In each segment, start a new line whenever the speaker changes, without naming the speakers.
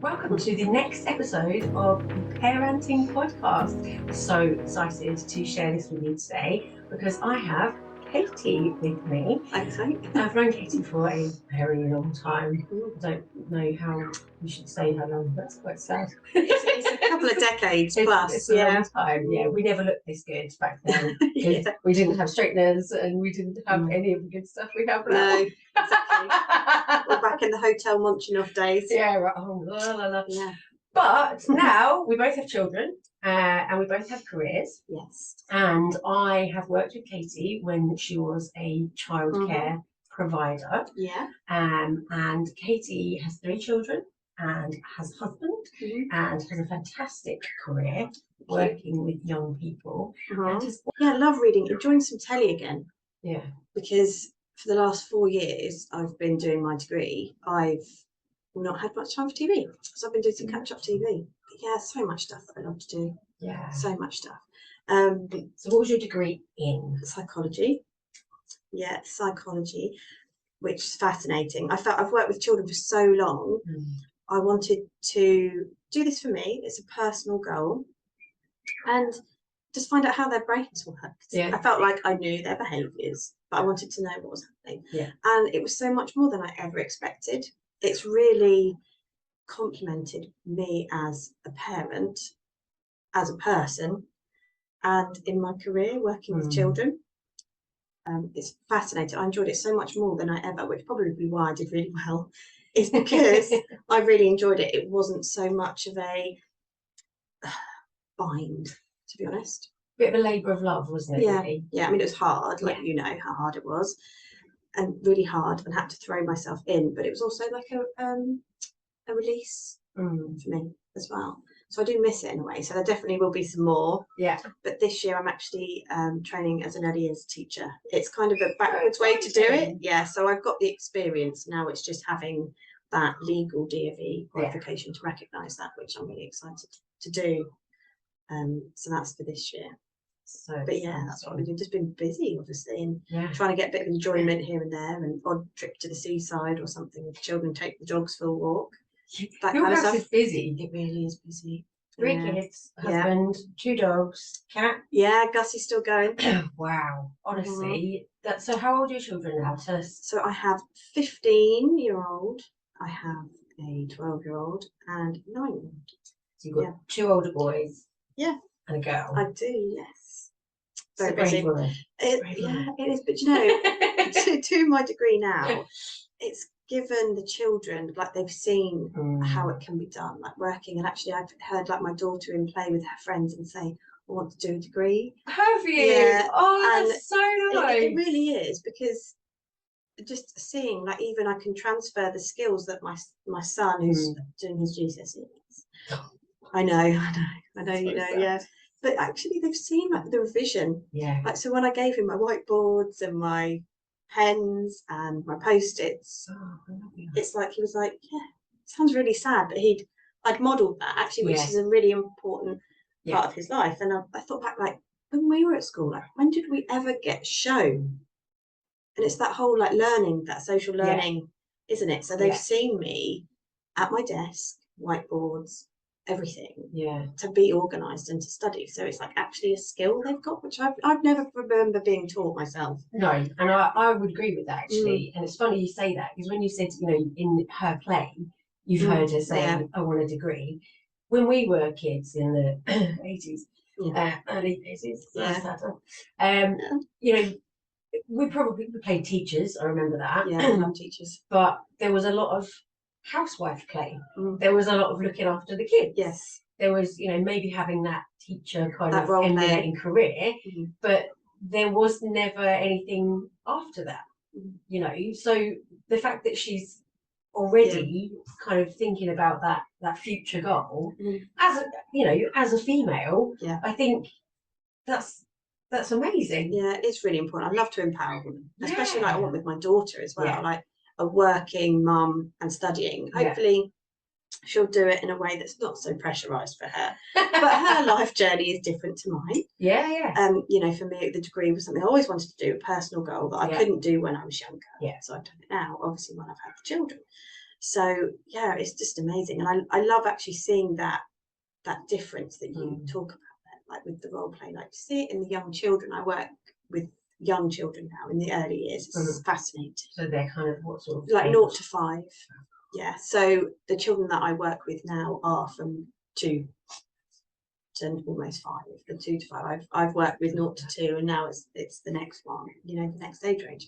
Welcome to the next episode of the Parenting Podcast. We're so excited to share this with you today because I have Katie with me.
Thanks, mate.
I've known Katie for a very long time. I don't know how you should say how long, that's quite sad.
It's a couple of decades plus.
It's a long time. Yeah, we never looked this good back then because we didn't have straighteners and we didn't have any of the good stuff we have now.
No, exactly. We're back in the hotel munching off days.
Yeah, right. Oh, la, la, la.
Yeah.
But now we both have children and we both have careers.
Yes.
And I have worked with Katie when she was a childcare provider.
Yeah.
And Katie has 3 children and has a husband and has a fantastic career working with young people.
Yeah, I love reading, enjoying some telly again.
Yeah.
Because for the last 4 years I've been doing my degree, I've not had much time for TV. So I've been doing some catch-up TV. But yeah, so much stuff that I love to do.
Yeah.
So much stuff.
So what was your degree in?
Psychology. Yeah, psychology, which is fascinating. I've worked with children for so long. I wanted to do this for me. It's a personal goal. And just find out how their brains worked.
Yeah.
I felt like I knew their behaviours, but I wanted to know what was happening.
Yeah.
And it was so much more than I ever expected. It's really complemented me as a parent, as a person, and in my career working with children. It's fascinating. I enjoyed it so much more than I ever, which probably be why I did really well, is because I really enjoyed it. It wasn't so much of a bind, to be honest.
Bit of a labour of love, wasn't it?
Yeah,
really?
yeah. I mean, it was hard, like you know how hard it was, and really hard, and had to throw myself in. But it was also like a release for me as well. So I do miss it in a way. So there definitely will be some more.
Yeah.
But this year I'm actually training as an early years teacher. It's kind of a backwards way to do it. Yeah. So I've got the experience now. It's just having that legal DFE qualification to recognise that, which I'm really excited to do. So that's for this year. So, but yeah, that's what we've just been busy, obviously, and trying to get a bit of enjoyment here and there, and odd trip to the seaside or something with children, take the dogs for a walk. That
Your
kind of
house
stuff.
is busy.
It really is busy.
3 kids, husband, 2 dogs, cat.
Yeah, Gussie's still going.
Wow, honestly. So how old are your children now? Tell us.
So I have 15-year-old, I have a 12-year-old, and a 9-year-old.
So you've got 2 older boys.
Yeah.
And a girl.
I do, yes.
Very busy.
Yeah, it is. But you know, to my degree now, it's given the children, like they've seen how it can be done, like working. And actually I've heard like my daughter in play with her friends and say, I want to do a degree.
Have you?
Yeah.
Oh, that's so nice.
It really is, because just seeing, like, even I can transfer the skills that my son who's doing his GCSEs. I know, you know, yeah. But actually they've seen like the revision. Yeah. Like, so when I gave him my whiteboards and my pens and my post-its, it's like he was like, yeah, sounds really sad, but I'd modelled that actually, which is a really important part of his life. And I thought back, like, when we were at school, like, when did we ever get shown? And it's that whole like learning, that social learning, isn't it? So they've seen me at my desk, whiteboards, everything, to be organised and to study. So it's like actually a skill they've got, which I've never remember being taught myself.
No, and I would agree with that actually. And it's funny you say that, because when you said, you know, in her play, you've heard her say, I want a degree. When we were kids in the 80s, early 80s, you know, we played teachers. I remember that.
Yeah, I love teachers.
But there was a lot of housewife play. There was a lot of looking after the kids.
Yes.
There was, you know, maybe having that teacher kind
that
of emulating career, but there was never anything after that, you know. So the fact that she's already kind of thinking about that future goal as a, you know, as a female, I think that's amazing.
Yeah, it's really important. I love to empower women, especially like I want with my daughter as well, like a working mum and studying. Hopefully she'll do it in a way that's not so pressurized for her. But her life journey is different to mine.
Yeah.
You know, for me, the degree was something I always wanted to do, a personal goal that I couldn't do when I was younger.
Yeah.
So I've done it now, obviously, when I've had the children. So yeah, it's just amazing. And I love actually seeing that difference that you talk about there, like with the role play, like to see it in the young children. I work with young children now in the early years. It's fascinating.
So they're kind of what sort of
like
age?
0 to 5. Yeah. So the children that I work with now are from 2 to almost 5. From 2 to 5. I've worked with 0 to 2, and now it's the next one. You know, the next age range.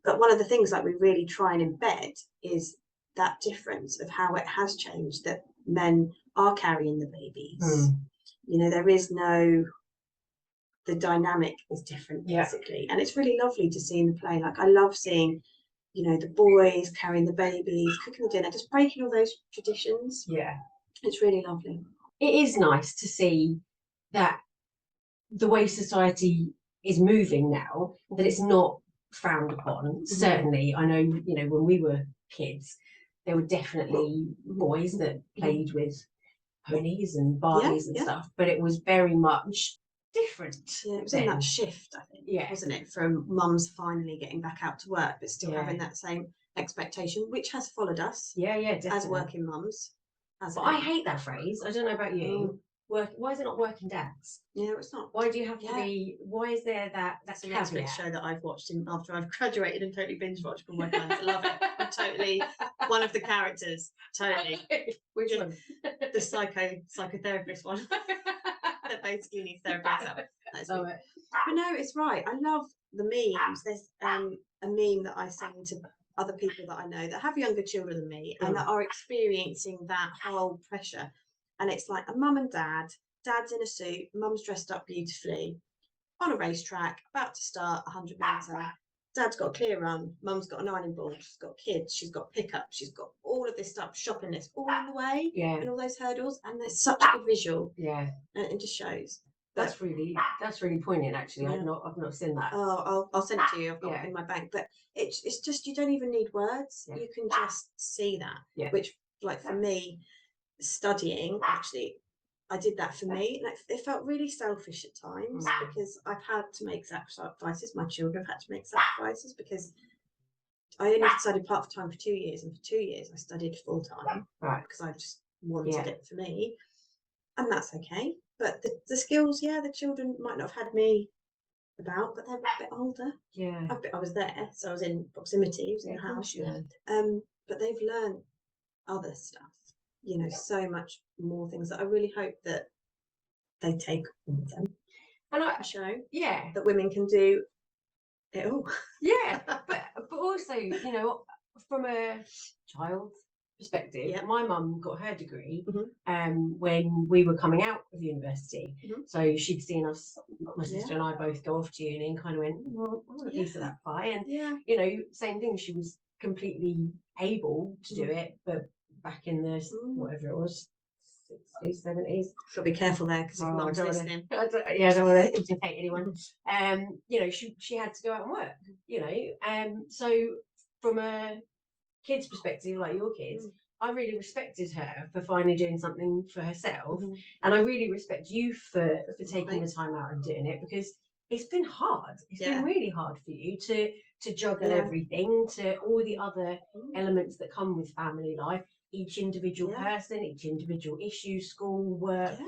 But one of the things that we really try and embed is that difference of how it has changed, that men are carrying the babies. You know, there is no, the dynamic is different basically. And it's really lovely to see in the play. Like I love seeing, you know, the boys carrying the babies, cooking the dinner, just breaking all those traditions.
Yeah.
It's really lovely.
It is nice to see that the way society is moving now, that it's not frowned upon. Certainly, I know, you know, when we were kids, there were definitely boys that played with ponies and Barbies and stuff, but it was very much different.
Yeah, it was in that shift, I think, wasn't it, from mums finally getting back out to work, but still having that same expectation, which has followed us.
Definitely.
As working mums.
But I hate that phrase. I don't know about you. Why is it not working dads?
Yeah, it's not.
Why do you have to be? Why is there that's
a Netflix show that I've watched after I've graduated and totally binge watched called My Plans. I love it. I'm totally one of the characters. Totally.
Which one?
The psychotherapist one. That basically needs therapy himself. But no, it's right. I love the memes. There's a meme that I send to other people that I know that have younger children than me and that are experiencing that whole pressure. And it's like a mum and dad's in a suit, mum's dressed up beautifully on a racetrack, about to start 100 metre. Dad's got a clear run, mum's got an ironing board, she's got kids, she's got pickup, she's got all of this stuff, shopping list, all in the way, and all those hurdles. And there's such a good visual. Yeah. And it just shows.
That's really poignant, actually. I've not seen that.
Oh, I'll send it to you. I've got it in my bank. But it's just, you don't even need words. You can just see that. Yeah. Which, like for me, studying, actually, I did that for me. And it felt really selfish at times because I've had to make sacrifices. My children have had to make sacrifices because I only studied part-time for 2 years. And for 2 years, I studied full-time. Right. Because I just wanted it for me. And that's okay. But the skills, the children might not have had me about, but they're a bit older. Yeah. I was there, so I was in proximity, I was in the house. But they've learned other stuff, you know, so much more things that I really hope that they take with them. And I show that women can do it all. Yeah.
but also, you know, from a child perspective, my mum got her degree when we were coming out of university. So she'd seen us, my sister and I, both go off to uni and kind of went, well, I want a piece of that pie. And you know, same thing, she was completely able to do it, but back in the whatever it was, 60s, 70s.
Got to be careful there because mum's listening.
I don't want to implicate anyone. You know, she had to go out and work, you know. So from a kid's perspective, like your kids, I really respected her for finally doing something for herself. And I really respect you for taking the time out and doing it, because it's been hard. It's been really hard for you to juggle everything, to all the other elements that come with family life, each individual person, each individual issue, school, work,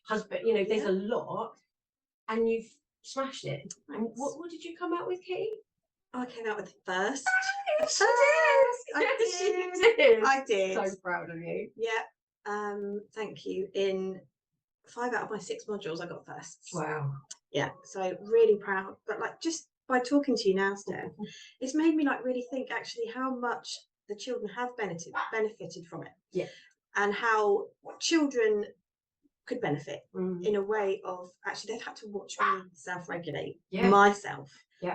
husband, you know, there's a lot, and you've smashed it. And what did you come out with, Katie?
I came out with first.
She did.
I did.
So proud of you.
Yeah. Thank you. In 5 out of my 6 modules, I got firsts.
Wow.
Yeah. So really proud. But like, just by talking to you now, Steph, it's made me like really think actually how much the children have benefited from it. Yeah. And how children could benefit in a way of actually they've had to watch me self-regulate myself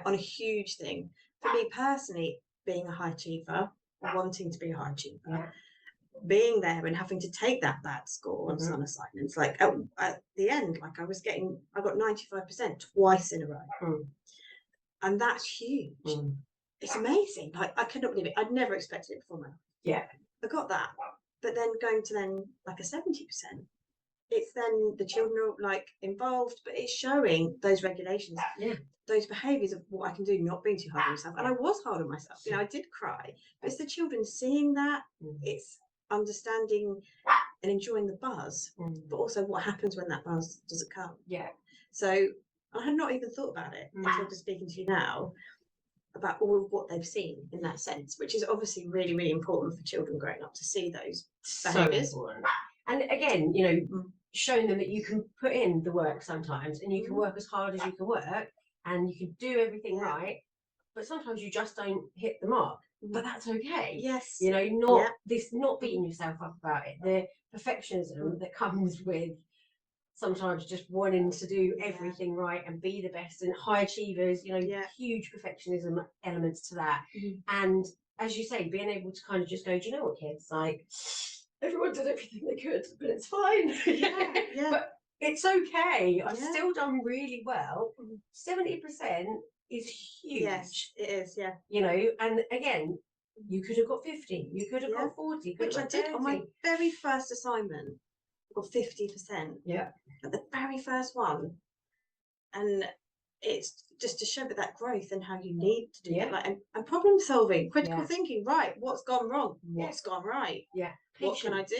on a huge thing. For me personally, being a high achiever, wanting to be a high achiever, being there and having to take that bad score on some assignments, like at the end, like I got 95% twice in a row. And that's huge. It's amazing. Like I could not believe it. I'd never expected it before now. Yeah. I got that. But then going to then like a 70%, it's then the children are like involved, but it's showing those regulations, those behaviours of what I can do, not being too hard on myself. And I was hard on myself, I did cry, but it's the children seeing that, it's understanding and enjoying the buzz, but also what happens when that buzz doesn't come. So I had not even thought about it until just speaking to you now about all of what they've seen in that sense, which is obviously really, really important for children growing up to see those behaviours.
And again, showing them that you can put in the work sometimes, and you can work as hard as you can work, and you can do everything right, but sometimes you just don't hit the mark. But that's okay.
Yes.
Not beating yourself up about it. The perfectionism that comes with sometimes just wanting to do everything right and be the best, and high achievers, huge perfectionism elements to that. And as you say, being able to kind of just go, do you know what, kids? Like, everyone did everything they could, but it's fine. But it's okay. I've still done really well. 70% is huge.
Yes, it is,
And again, you could have got 50, you could have got 40,
which I did 30. On my very first assignment. Got 50%. At the very first one. And it's just to show that growth and how you need to do that, like, and problem solving, critical thinking, right, what's gone wrong, what's gone right, what can I do,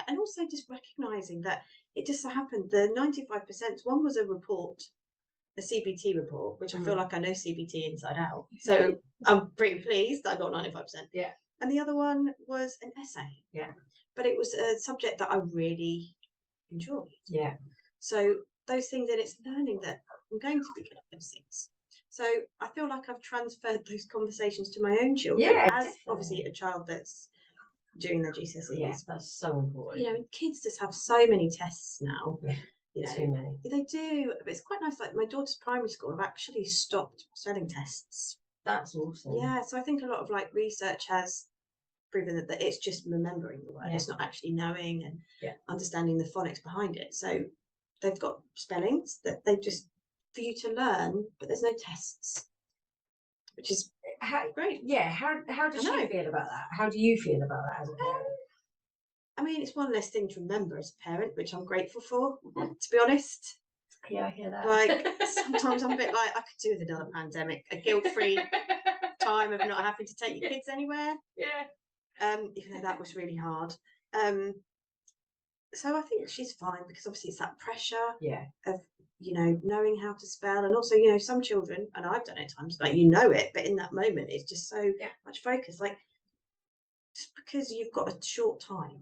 and also just recognizing that it just so happened the 95%, one was a report, a CBT report, which I feel like I know CBT inside out, so I'm pretty pleased that I got 95%, and the other one was an essay, but it was a subject that I really enjoyed, so those things, and it's learning that I'm going to be good at those things. So I feel like I've transferred those conversations to my own children, as obviously a child that's doing their GCSEs.
That's so important.
Kids just have so many tests now.
Too many.
They do, but it's quite nice. Like my daughter's primary school have actually stopped spelling tests.
That's awesome.
Yeah, so I think a lot of like research has proven that it's just remembering the word. It's not actually knowing and understanding the phonics behind it. So they've got spellings that they just for you to learn, but there's no tests, which is great.
How does she feel about that? How do you feel about that as a parent?
I mean, it's one less thing to remember as a parent, which I'm grateful for, to be honest.
I hear that.
Like, sometimes I'm a bit like, I could do with another pandemic, a guilt-free time of not having to take your kids anywhere. Even though that was really hard. So I think she's fine, because obviously it's that pressure of knowing how to spell, and also some children, and I've done it at times, like it, but in that moment it's just so much focus, like just because you've got a short time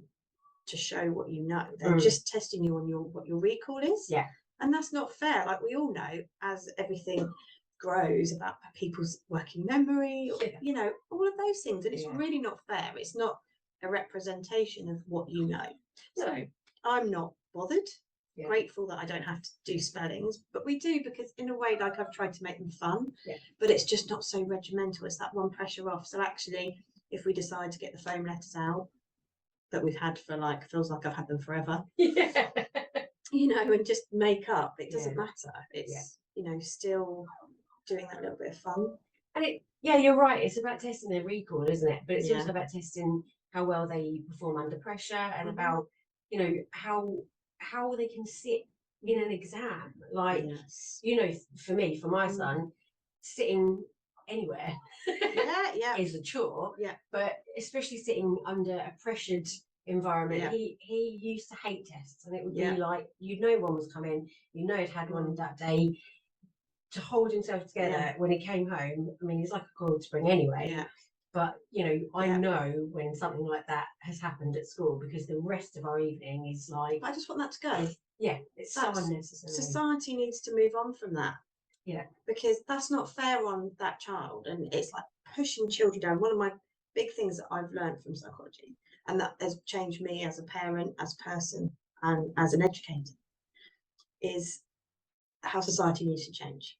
to show what you know, they're just testing you on what your recall is, and that's not fair. Like we all know, as everything grows, about people's working memory, all of those things, and it's really not fair. It's not a representation of what you know. So I'm not bothered. Grateful that I don't have to do spellings, but we do, because in a way, like, I've tried to make them fun, but it's just not so regimental. It's that one pressure off. So actually, if we decide to get the foam letters out that we've had for feels like I've had them forever, and just make up, it doesn't matter. It's still doing that little bit of fun.
And you're right, it's about testing their recall, isn't it? But it's also about testing how well they perform under pressure, and about how they can sit in an exam. Like, for my son, sitting anywhere is a chore. But especially sitting under a pressured environment, he used to hate tests, and it would be like, one was coming, he'd had one that day. To hold himself together when he came home, I mean, he's like a coiled spring anyway. But I know when something like that has happened at school, because the rest of our evening is like,
I just want that to go.
It's so unnecessary.
Society needs to move on from that. Because that's not fair on that child, and it's like pushing children down. One of my big things that I've learned from psychology, and that has changed me as a parent, as a person, and as an educator, is how society needs to change.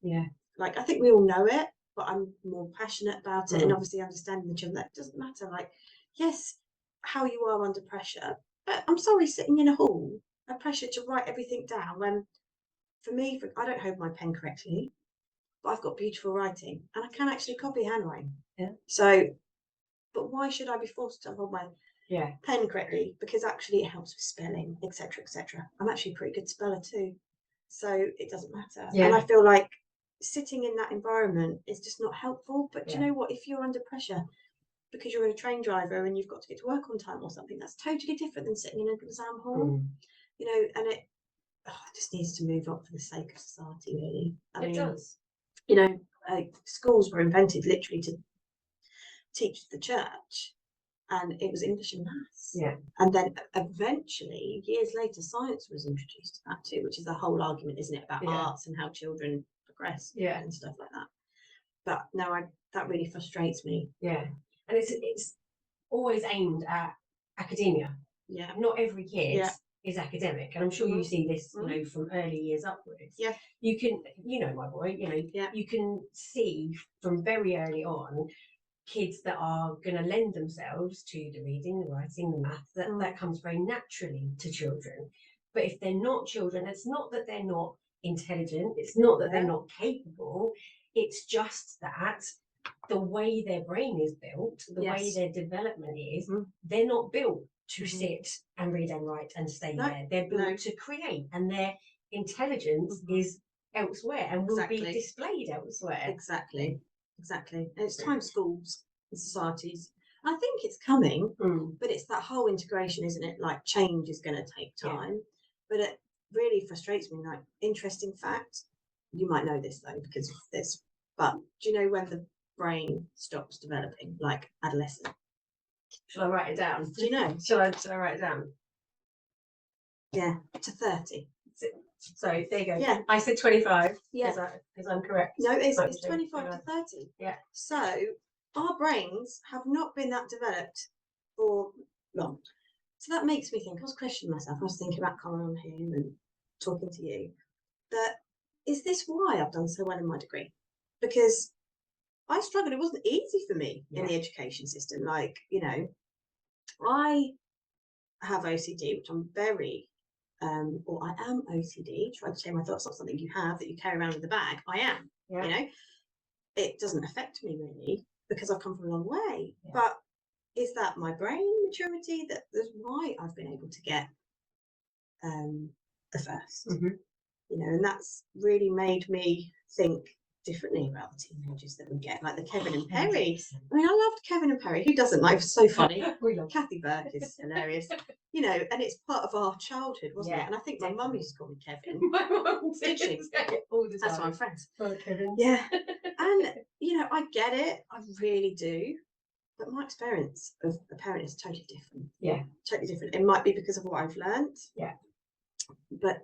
Like, I think we all know it, but I'm more passionate about it, and obviously understanding the children, that it doesn't matter. Like, yes, how you are under pressure, but I'm sorry, sitting in a hall, a pressure to write everything down, when for me, I don't hold my pen correctly, but I've got beautiful writing, and I can actually copy handwriting. So, but why should I be forced to hold my pen correctly, because actually it helps with spelling, etc., etc. I'm actually a pretty good speller too, so it doesn't matter. And I feel like sitting in that environment is just not helpful. But do you know what? If you're under pressure because you're a train driver and you've got to get to work on time or something, that's totally different than sitting in an exam hall. You know, and it just needs to move on for the sake of society, really. I mean,
does.
You know, schools were invented literally to teach the church, and it was English and maths. And then eventually, years later, science was introduced to that too, which is the whole argument, isn't it, about arts and how children progress and stuff like that. But no, that really frustrates me.
And it's always aimed at academia. Not every kid is academic, and I'm sure you see this, you know, from early years upwards. You can, you know, my boy, you know, you can see from very early on kids that are going to lend themselves to the reading, the writing, the math. That comes very naturally to children. But if they're not children, it's not that they're not intelligent. It's not that they're not capable. It's just that the way their brain is built, the way their development is, they're not built to sit and read and write and stay there. They're built to create, and their intelligence is elsewhere and will be displayed elsewhere.
Exactly. And it's time schools and societies. I think it's coming, but it's that whole integration, isn't it? Like, change is going to take time, but it really frustrates me. Like, interesting fact, you might know this though because of this, but do you know when the brain stops developing, like adolescent?
Shall I write it down?
Do you know?
Shall I write it down?
Yeah, to 30.
So there you go.
Yeah,
I said 25. Because I'm correct.
No, it's 25 to 30.
Yeah.
So our brains have not been that developed for long. So that makes me think. I was questioning myself. I was thinking about coming on here and talking to you. That is this why I've done so well in my degree? Because I struggled. It wasn't easy for me in the education system. Like, you know, I have OCD, which I'm very, or I am OCD. Try to say my thoughts, not something you have that you carry around in the bag. I am. You know, it doesn't affect me really because I've come from a long way. But is that my brain maturity? That's why I've been able to get the first. You know, and that's really made me think differently about the teenagers that we get, like the Kevin and Perry. I mean, I loved Kevin and Perry. Who doesn't? Like, it was so funny. Kathy Burke is hilarious. You know, and it's part of our childhood, wasn't it? And I think my mum used to call me Kevin.
My mum did.
She?
All the time.
That's why I'm friends.
Oh, Kevin.
Yeah. And, you know, I get it. I really do. But my experience of a parent is totally different.
Yeah.
Totally different. It might be because of what I've learned.
Yeah.
But,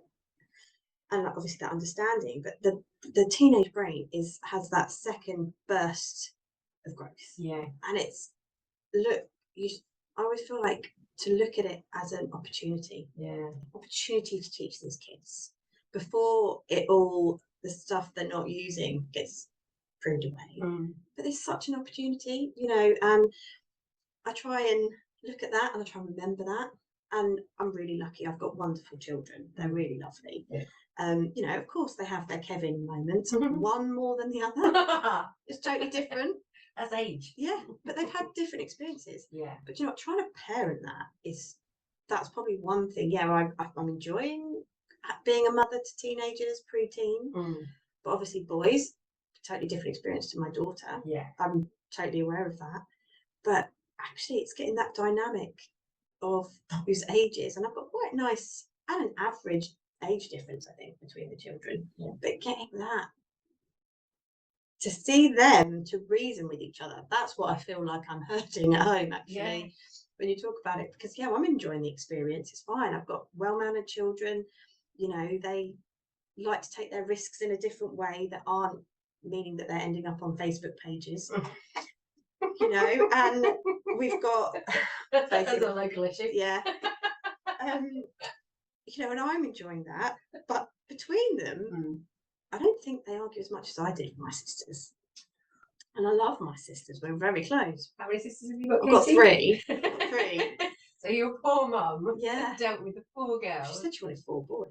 and obviously that understanding, but the teenage brain has that second burst of growth. Yeah. And it's, I always feel like to look at it as an opportunity. Yeah. Opportunity to teach these kids before the stuff they're not using gets pruned away. But there's such an opportunity, you know, and I try and look at that and I try and remember that. And I'm really lucky. I've got wonderful children. They're really lovely. Yeah. You know, of course they have their Kevin moments, one more than the other. It's totally different.
That's age.
Yeah, but they've had different experiences. Yeah. But you know, trying to parent that's probably one thing. Yeah, I'm enjoying being a mother to teenagers, pre-teen. But obviously boys, totally different experience to my daughter. Yeah. I'm totally aware of that. But actually it's getting that dynamic of those ages. And I've got quite nice and an average age difference, I think, between the children. Yeah. But getting that, to see them to reason with each other, that's what I feel like I'm hurting at home, actually, when you talk about it. Because, yeah, I'm enjoying the experience. It's fine. I've got well-mannered children. You know, they like to take their risks in a different way that aren't meaning that they're ending up on Facebook pages. You know, and we've got...
That's a local issue.
Yeah. You know, and I'm enjoying that. But between them... I don't think they argue as much as I did with my sisters. And I love my sisters. We're very close.
How many sisters have you got,
I've got
Katie?
three.
So your poor mum dealt with the 4 girls.
She said she wanted 4 boys.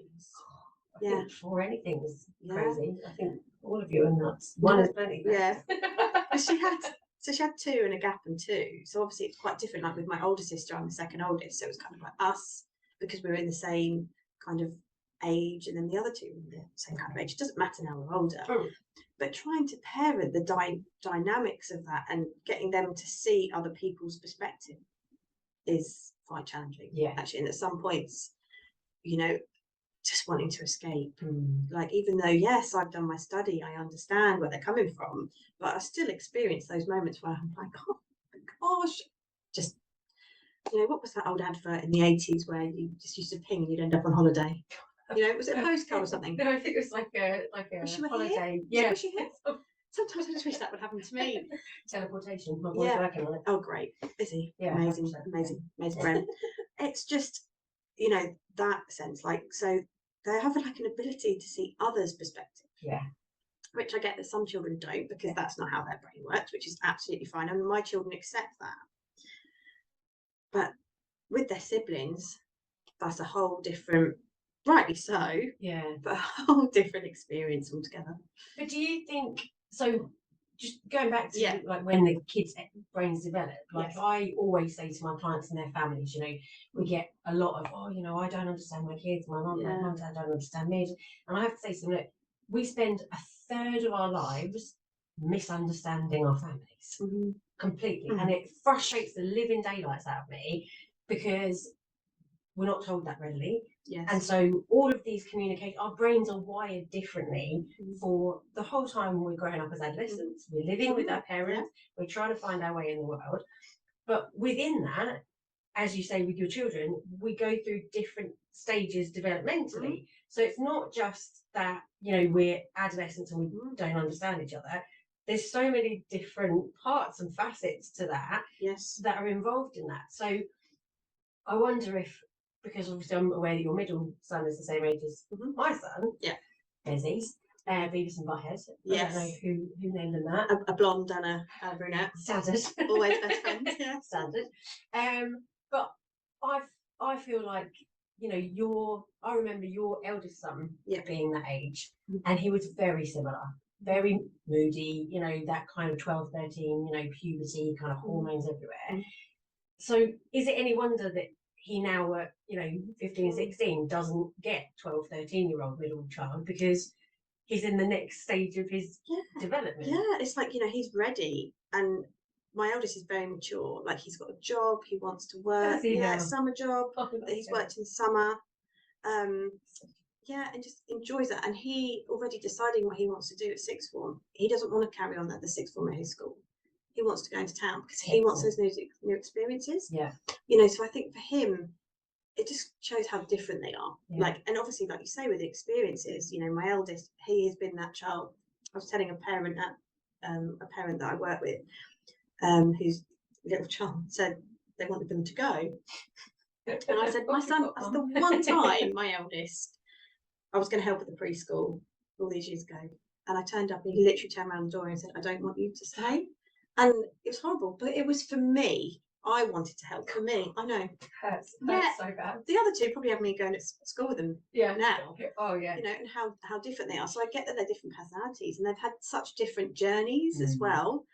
I think 4 anything was crazy. I think all of you are nuts. One is plenty.
Yeah. But she had So she had 2 and a gap and 2. So obviously it's quite different. Like with my older sister, I'm the second oldest. So it was kind of like us because we were in the same kind of age, and then the other 2 were in the same kind of age. It doesn't matter now we're older. But trying to parent the dynamics of that and getting them to see other people's perspective is quite challenging. Actually, and at some points, you know, just wanting to escape. Like, even though, yes, I've done my study, I understand where they're coming from, but I still experience those moments where I'm like, oh my gosh, just, you know, what was that old advert in the 80s where you just used to ping and you'd end up on holiday? You know, was it a postcard or something?
No, I think it was like a
Wish you were
holiday.
Here? Wish you here? Sometimes I just wish that would happen to me.
Teleportation. My boy's working on it.
Oh, great. Busy.
Yeah,
Amazing,
100%.
amazing, amazing brain. It's just, you know, that sense, like, so they have like an ability to see others' perspective. Which I get that some children don't, because that's not how their brain works, which is absolutely fine. And my children accept that. But with their siblings, that's a whole different, rightly so, but a whole different experience altogether.
But do you think, so just going back to like when the kids' brains develop, like I always say to my clients and their families, you know, we get a lot of, oh, you know, I don't understand my kids, my mum and dad don't understand me. And I have to say to them, look, we spend a third of our lives misunderstanding our families completely. And it frustrates the living daylights out of me because we're not told that readily. And so all of these communicate, our brains are wired differently for the whole time we're growing up as adolescents. We're living with our parents, we're trying to find our way in the world. But within that, as you say with your children, we go through different stages developmentally. So it's not just that, you know, we're adolescents and we don't understand each other. There's so many different parts and facets to that that are involved in that. So I wonder if, because obviously I'm aware that your middle son is the same age as my son, Bezzy's, Beavis and Butthead. I don't know who named them that.
A blonde and a brunette.
Standard.
Always best friends.
Standard. But I feel like, you know, I remember your eldest son being that age, and he was very similar. Very moody, you know, that kind of 12, 13, you know, puberty, kind of hormones everywhere. So is it any wonder that he now at, you know, 15, 16 doesn't get 12, 13-year-old middle child, because he's in the next stage of his development?
Yeah, it's like, you know, he's ready. And my eldest is very mature. Like, he's got a job, he wants to work. A summer job that he's worked in summer. And just enjoys that. And he already deciding what he wants to do at sixth form. He doesn't want to carry on at the sixth form at his school. He wants to go into town because he wants those new experiences. You know, so I think for him, it just shows how different they are. Like, and obviously, like you say, with the experiences, you know, my eldest, he has been that child. I was telling a parent that I work with, whose little child said they wanted them to go. And I said, my son, that's the one time, my eldest, I was going to help at the preschool all these years ago. And I turned up and he literally turned around the door and said, I don't want you to stay. And it was horrible, but it was for me. I wanted to help for me. I know.
Hurts so bad.
The other 2 probably have me going to school with them now.
Oh, yeah.
You know, and how different they are. So I get that they're different personalities and they've had such different journeys as well.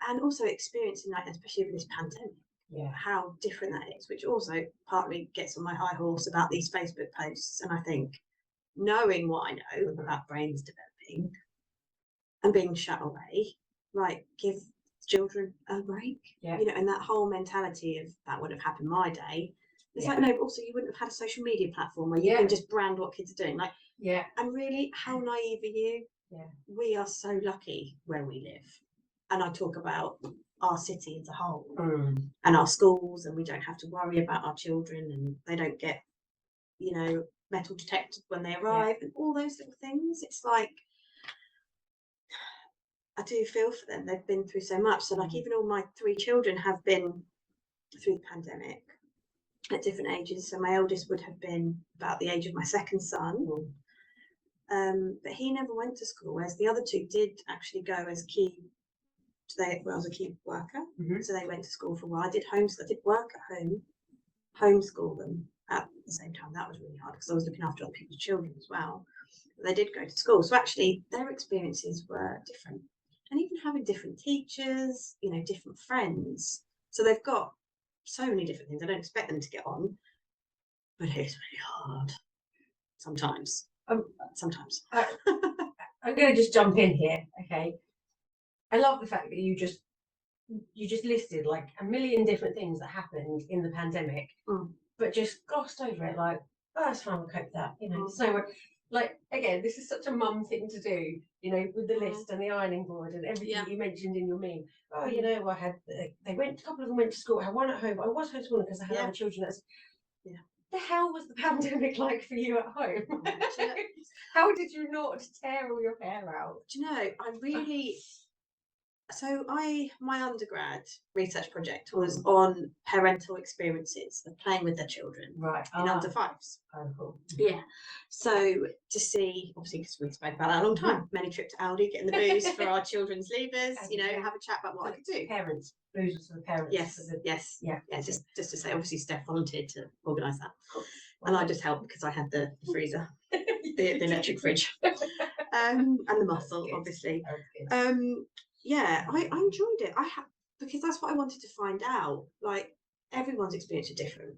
And also experiencing that, especially with this pandemic. How different that is, which also partly gets on my high horse about these Facebook posts. And I think, knowing what I know about brains developing and being shut away, right, give children a break. You know, and that whole mentality of that would have happened my day. It's like, no, but also you wouldn't have had a social media platform where you can just brand what kids are doing. Like, and really, how naive are you? We are so lucky where we live. And I talk about our city as a whole and our schools, and we don't have to worry about our children, and they don't get, you know, metal detected when they arrive and all those little things. It's like, I do feel for them. They've been through so much. So like, even all my 3 children have been through the pandemic at different ages. So my eldest would have been about the age of my second son. But he never went to school, whereas the other 2 did actually go as I was a key worker. So they went to school for a while. I did work at home, homeschool them at the same time. That was really hard because I was looking after other people's children as well. But they did go to school. So actually their experiences were different. And even having different teachers, you know, different friends. So they've got so many different things. I don't expect them to get on, but it's really hard sometimes. Sometimes.
I'm going to just jump in here, okay? I love the fact that you just listed like a million different things that happened in the pandemic, but just glossed over it like, oh, that's fine, we'll cope with that, you know. So, like, again, this is such a mum thing to do, you know, with the list and the ironing board and everything you mentioned in your meme. Oh, you know, I had, a couple of them went to school, I had one at home, I was homeschooling because I had other children. That's, the hell was the pandemic like for you at home? How did you not tear all your hair out?
Do you know, I really... So my undergrad research project was on parental experiences of playing with their children in under fives.
Oh, cool.
Yeah. So to see, obviously, because we spoke about that a long time, many trip to Aldi, getting the booze for our children's leavers, you know, have a chat about what I could do.
Parents, booze was for the parents.
Yes. Just to say, obviously, Steph volunteered to organise that, and I just helped because I had the freezer, the electric fridge, and the muscle, obviously. Yeah, I enjoyed it. Because that's what I wanted to find out. Like, everyone's experience is different.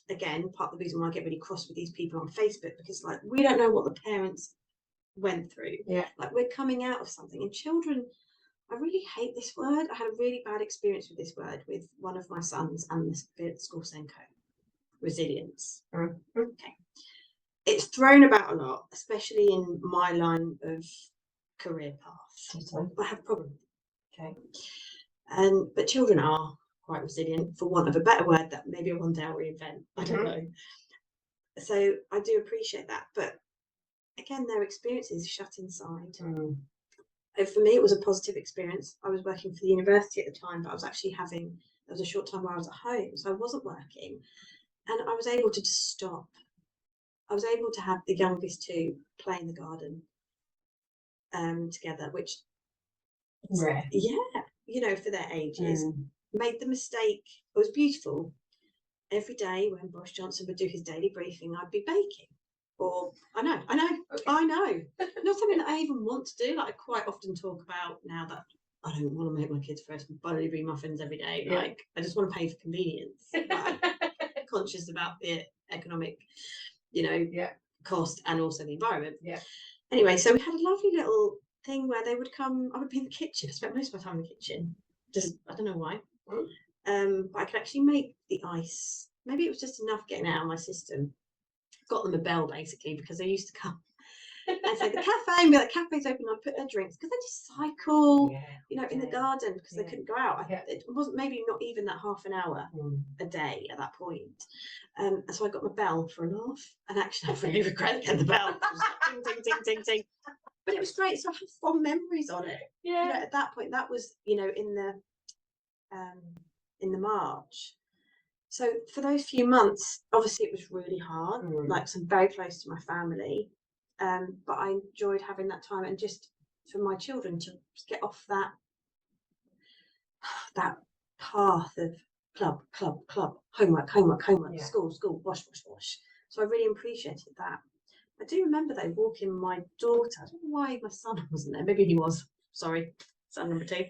Again, part of the reason why I get really cross with these people on Facebook, because like we don't know what the parents went through.
Yeah.
Like, we're coming out of something, and children, I really hate this word. I had a really bad experience with this word with one of my sons and the school Senko. Resilience. Okay. It's thrown about a lot, especially in my line of career path. I have a problem. Okay. But children are quite resilient, for want of a better word that maybe one day I'll reinvent. I don't know. So I do appreciate that. But again, their experiences shut inside. And for me, it was a positive experience. I was working for the university at the time, but I was actually there was a short time where I was at home, so I wasn't working. And I was able to just stop. I was able to have the youngest two play in the garden together, which
rare.
Yeah, you know, for their ages. Made the mistake. It was beautiful. Every day when Boris Johnson would do his daily briefing, I'd be baking. Or I know. Not something that I even want to do. Like, I quite often talk about now that I don't want to make my kids first buttery muffins every day.
Yeah.
Like, I just want to pay for convenience. I'm conscious about the economic, you know, cost and also the environment. Yeah. Anyway, so we had a lovely little thing where they would come. I would be in the kitchen. I spent most of my time in the kitchen. Just, I don't know why. But I could actually make the ice. Maybe it was just enough getting it out of my system. Got them a bell basically, because they used to come and say the cafe, and be like, cafe's open. I'd put their drinks, because they just cycle, you know, in the garden, because they couldn't go out. It wasn't, maybe not even that half an hour a day at that point. And so I got my bell for a laugh, and actually I really regret getting the bell. It was like, ding, ding, ding, ding, ding. But it was great. So I have fond memories on it. Yeah. You know, at that point, that was, you know, in the March. So for those few months, obviously it was really hard. Like, so I'm very close to my family. But I enjoyed having that time, and just for my children to get off that path of club, homework, school, wash. So I really appreciated that. I do remember though walking my daughter. I don't know why my son wasn't there. Maybe he was. Sorry, son number 2.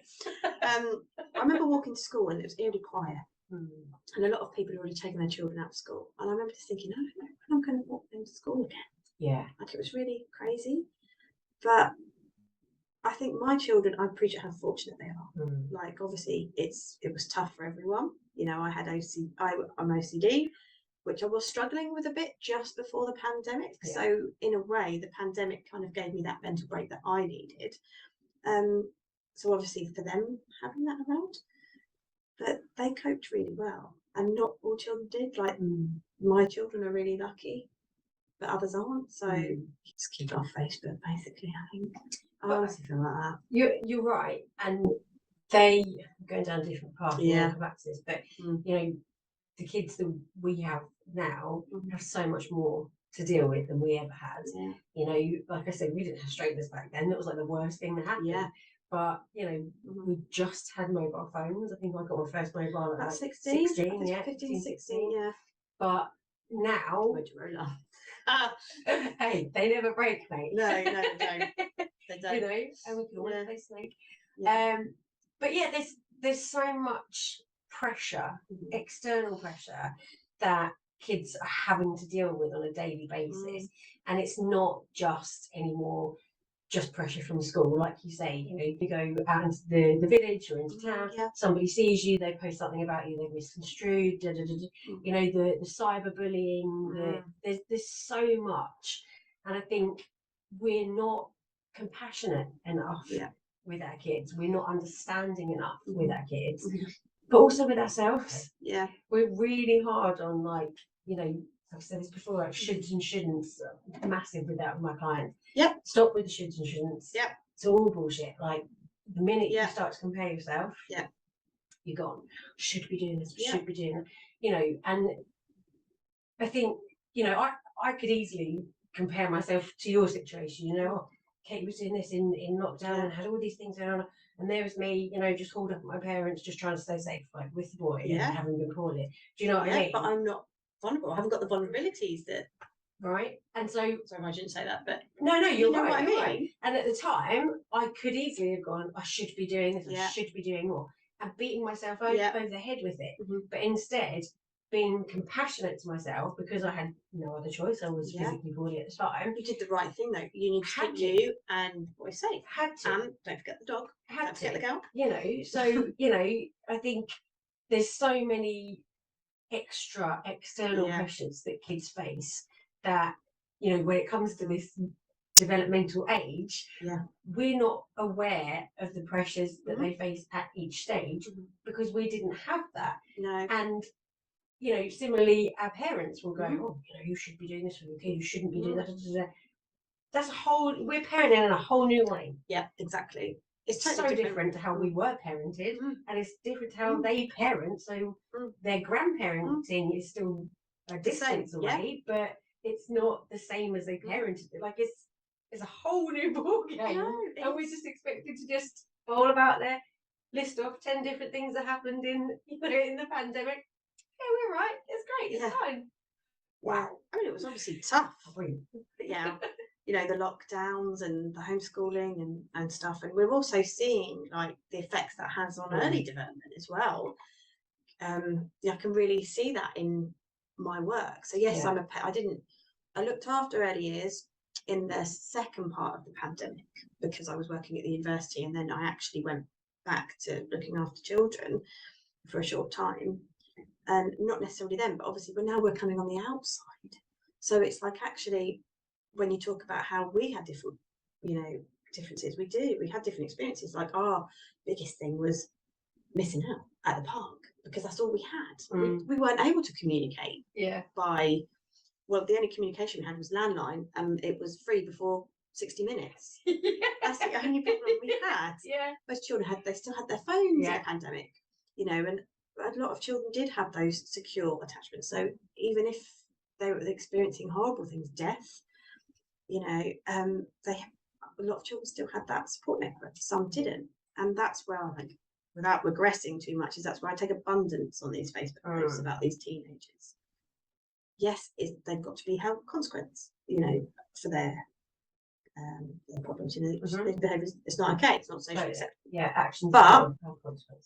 I remember walking to school and it was eerily quiet. And a lot of people had already taken their children out of school. And I remember just thinking, no, I'm going to walk them to school again. Yeah. Like, it was really crazy. But I think my children, I appreciate how fortunate they are. Like, obviously, it was tough for everyone. You know, I'm OCD, which I was struggling with a bit just before the pandemic. Yeah. So in a way, the pandemic kind of gave me that mental break that I needed. So obviously for them having that around, but they coped really well, and not all children did. Like, my children are really lucky, but others aren't. So just keep it off Facebook, basically. I think I honestly feel like that.
You're right, and they going down a different path. Yeah, come back to this, but you know, the kids that we have now have so much more to deal with than we ever had. Yeah. You know, like I said, we didn't have straighteners back then. That was like the worst thing that happened. Yeah. But, you know, we just had mobile phones. I think I got my first mobile at like 16,
15, 16, yeah.
But now, hey, they never break, mate.
No, they don't. They don't.
You know, and we can always play Snake. But yeah, there's so much pressure, external pressure, that kids are having to deal with on a daily basis, and it's not just anymore just pressure from school. Like you say, you go out into the village or into town, somebody sees you, they post something about you, they're misconstrued, the cyberbullying, there's so much. And I think we're not compassionate enough with our kids, we're not understanding enough with our kids, but also with ourselves. We're really hard on, like, I've said this before, like shoulds and shouldn'ts, massive with that with my clients. Stop with the shoulds and shouldn'ts. It's all bullshit. Like, the minute you start to compare yourself, you're gone. Should be doing this, should be doing that. And I think, I could easily compare myself to your situation, Kate was doing this in lockdown and had all these things going on, and there was me, just hauled up at my parents, just trying to stay safe, like, with the boy, and having been poorly. Do you know what I mean?
But I'm not vulnerable. I haven't got the vulnerabilities that.
Right. And so,
sorry, I shouldn't say that, but
no, you're right.
What I mean?
Right. And at the time, I could easily have gone, I should be doing this, I should be doing more, and beating myself over the head with it. But instead, being compassionate to myself, because I had no other choice, I was physically poorly at the time.
You did the right thing, though. You need to keep you and boy safe.
Had to.
And don't forget the dog. Don't forget the girl.
So, I think there's so many extra external pressures that kids face that, when it comes to this developmental age, we're not aware of the pressures that they face at each stage, because we didn't have that.
No.
And similarly, our parents will go, oh, you should be doing this for your kid, you shouldn't be doing that. That's we're parenting in a whole new way.
Yeah, exactly. It's
totally so different to how we were parented, and it's different to how they parent. So their grandparenting is still a distance away, but it's not the same as they parented. Like, it's a whole new ball game, and we're just expected to just all about their list off 10 different things that happened in the pandemic. Yeah, we're right. It's great. It's fine.
Wow. I mean, it was obviously tough. But the lockdowns and the homeschooling and stuff. And we're also seeing, like, the effects that has on early development as well. I can really see that in my work. So yes, I looked after early years in the second part of the pandemic, because I was working at the university, and then I actually went back to looking after children for a short time. And not necessarily then, but obviously we're coming on the outside. So it's like, actually, when you talk about how we had different, differences, we had different experiences. Like, our biggest thing was missing out at the park, because that's all we had. We weren't able to communicate by, the only communication we had was landline, and it was free before 60 minutes. That's the only problem we had. Most children still had their phones in the pandemic, and a lot of children did have those secure attachments. So even if they were experiencing horrible things, death, a lot of children still had that support network. Some didn't, and that's where I think, without regressing too much, that's where I take abundance on these Facebook posts about these teenagers. Yes, they've got to be held consequence, for their problems. Their behaviours, it's not okay. It's not socially acceptable.
Actions.
But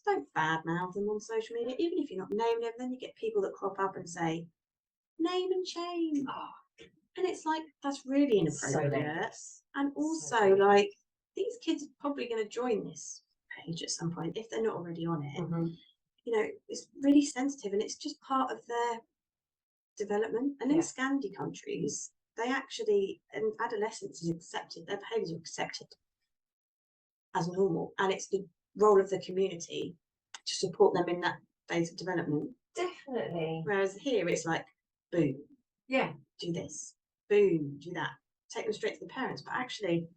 don't badmouth them on social media, even if you're not naming them. Then you get people that crop up and say, "Name and shame," and it's like, that's really inappropriate. And also, like, these kids are probably going to join this page at some point if they're not already on it. It's really sensitive, and it's just part of their development. And in Scandi countries, they actually, and adolescence is accepted, their behaviours are accepted as normal, and it's the role of the community to support them in that phase of development.
Definitely.
Whereas here, it's like, boom, do this, boom, do that, take them straight to the parents. But actually,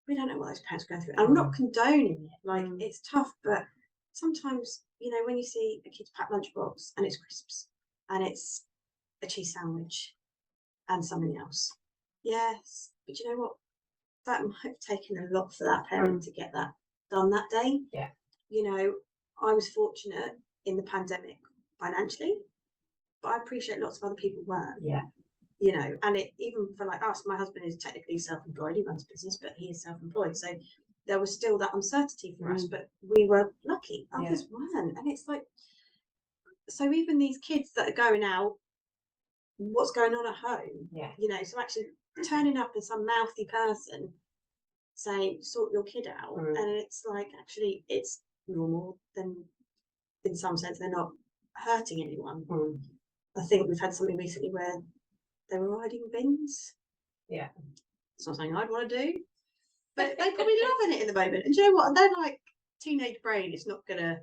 we don't know what those parents are going through. I'm not condoning it. Like, it's tough, but sometimes, when you see a kid's packed lunchbox and it's crisps and it's a cheese sandwich and something else, yes, but you know what? That might have taken a lot for that parent to get that done that day. I was fortunate in the pandemic financially, but I appreciate lots of other people weren't. And it, even for like us, my husband is technically self-employed, he runs a business, but he is self-employed, so there was still that uncertainty for us, but we were lucky.
Yeah.
Others weren't. And it's like, so even these kids that are going out, what's going on at home?
Yeah.
You know, so actually turning up as some mouthy person saying, sort your kid out. And it's like, actually, it's normal. Then in some sense, they're not hurting anyone. I think we've had something recently where they were riding bins.
Yeah.
It's not something I'd want to do, but they're probably loving it in the moment. And do you know what? They're like, teenage brain is not going to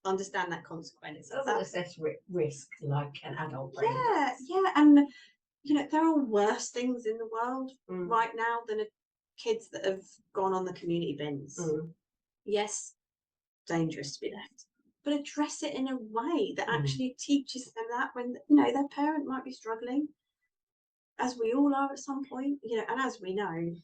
understand that consequence.
It doesn't assess risk like an adult brain
Yeah,
does.
yeah. And, you know, there are worse things in the world right now than kids that have gone on the community bins. Yes, dangerous to be left, but address it in a way that actually teaches them that when, you know, their parent might be struggling, as we all are at some point, you know, and as we know,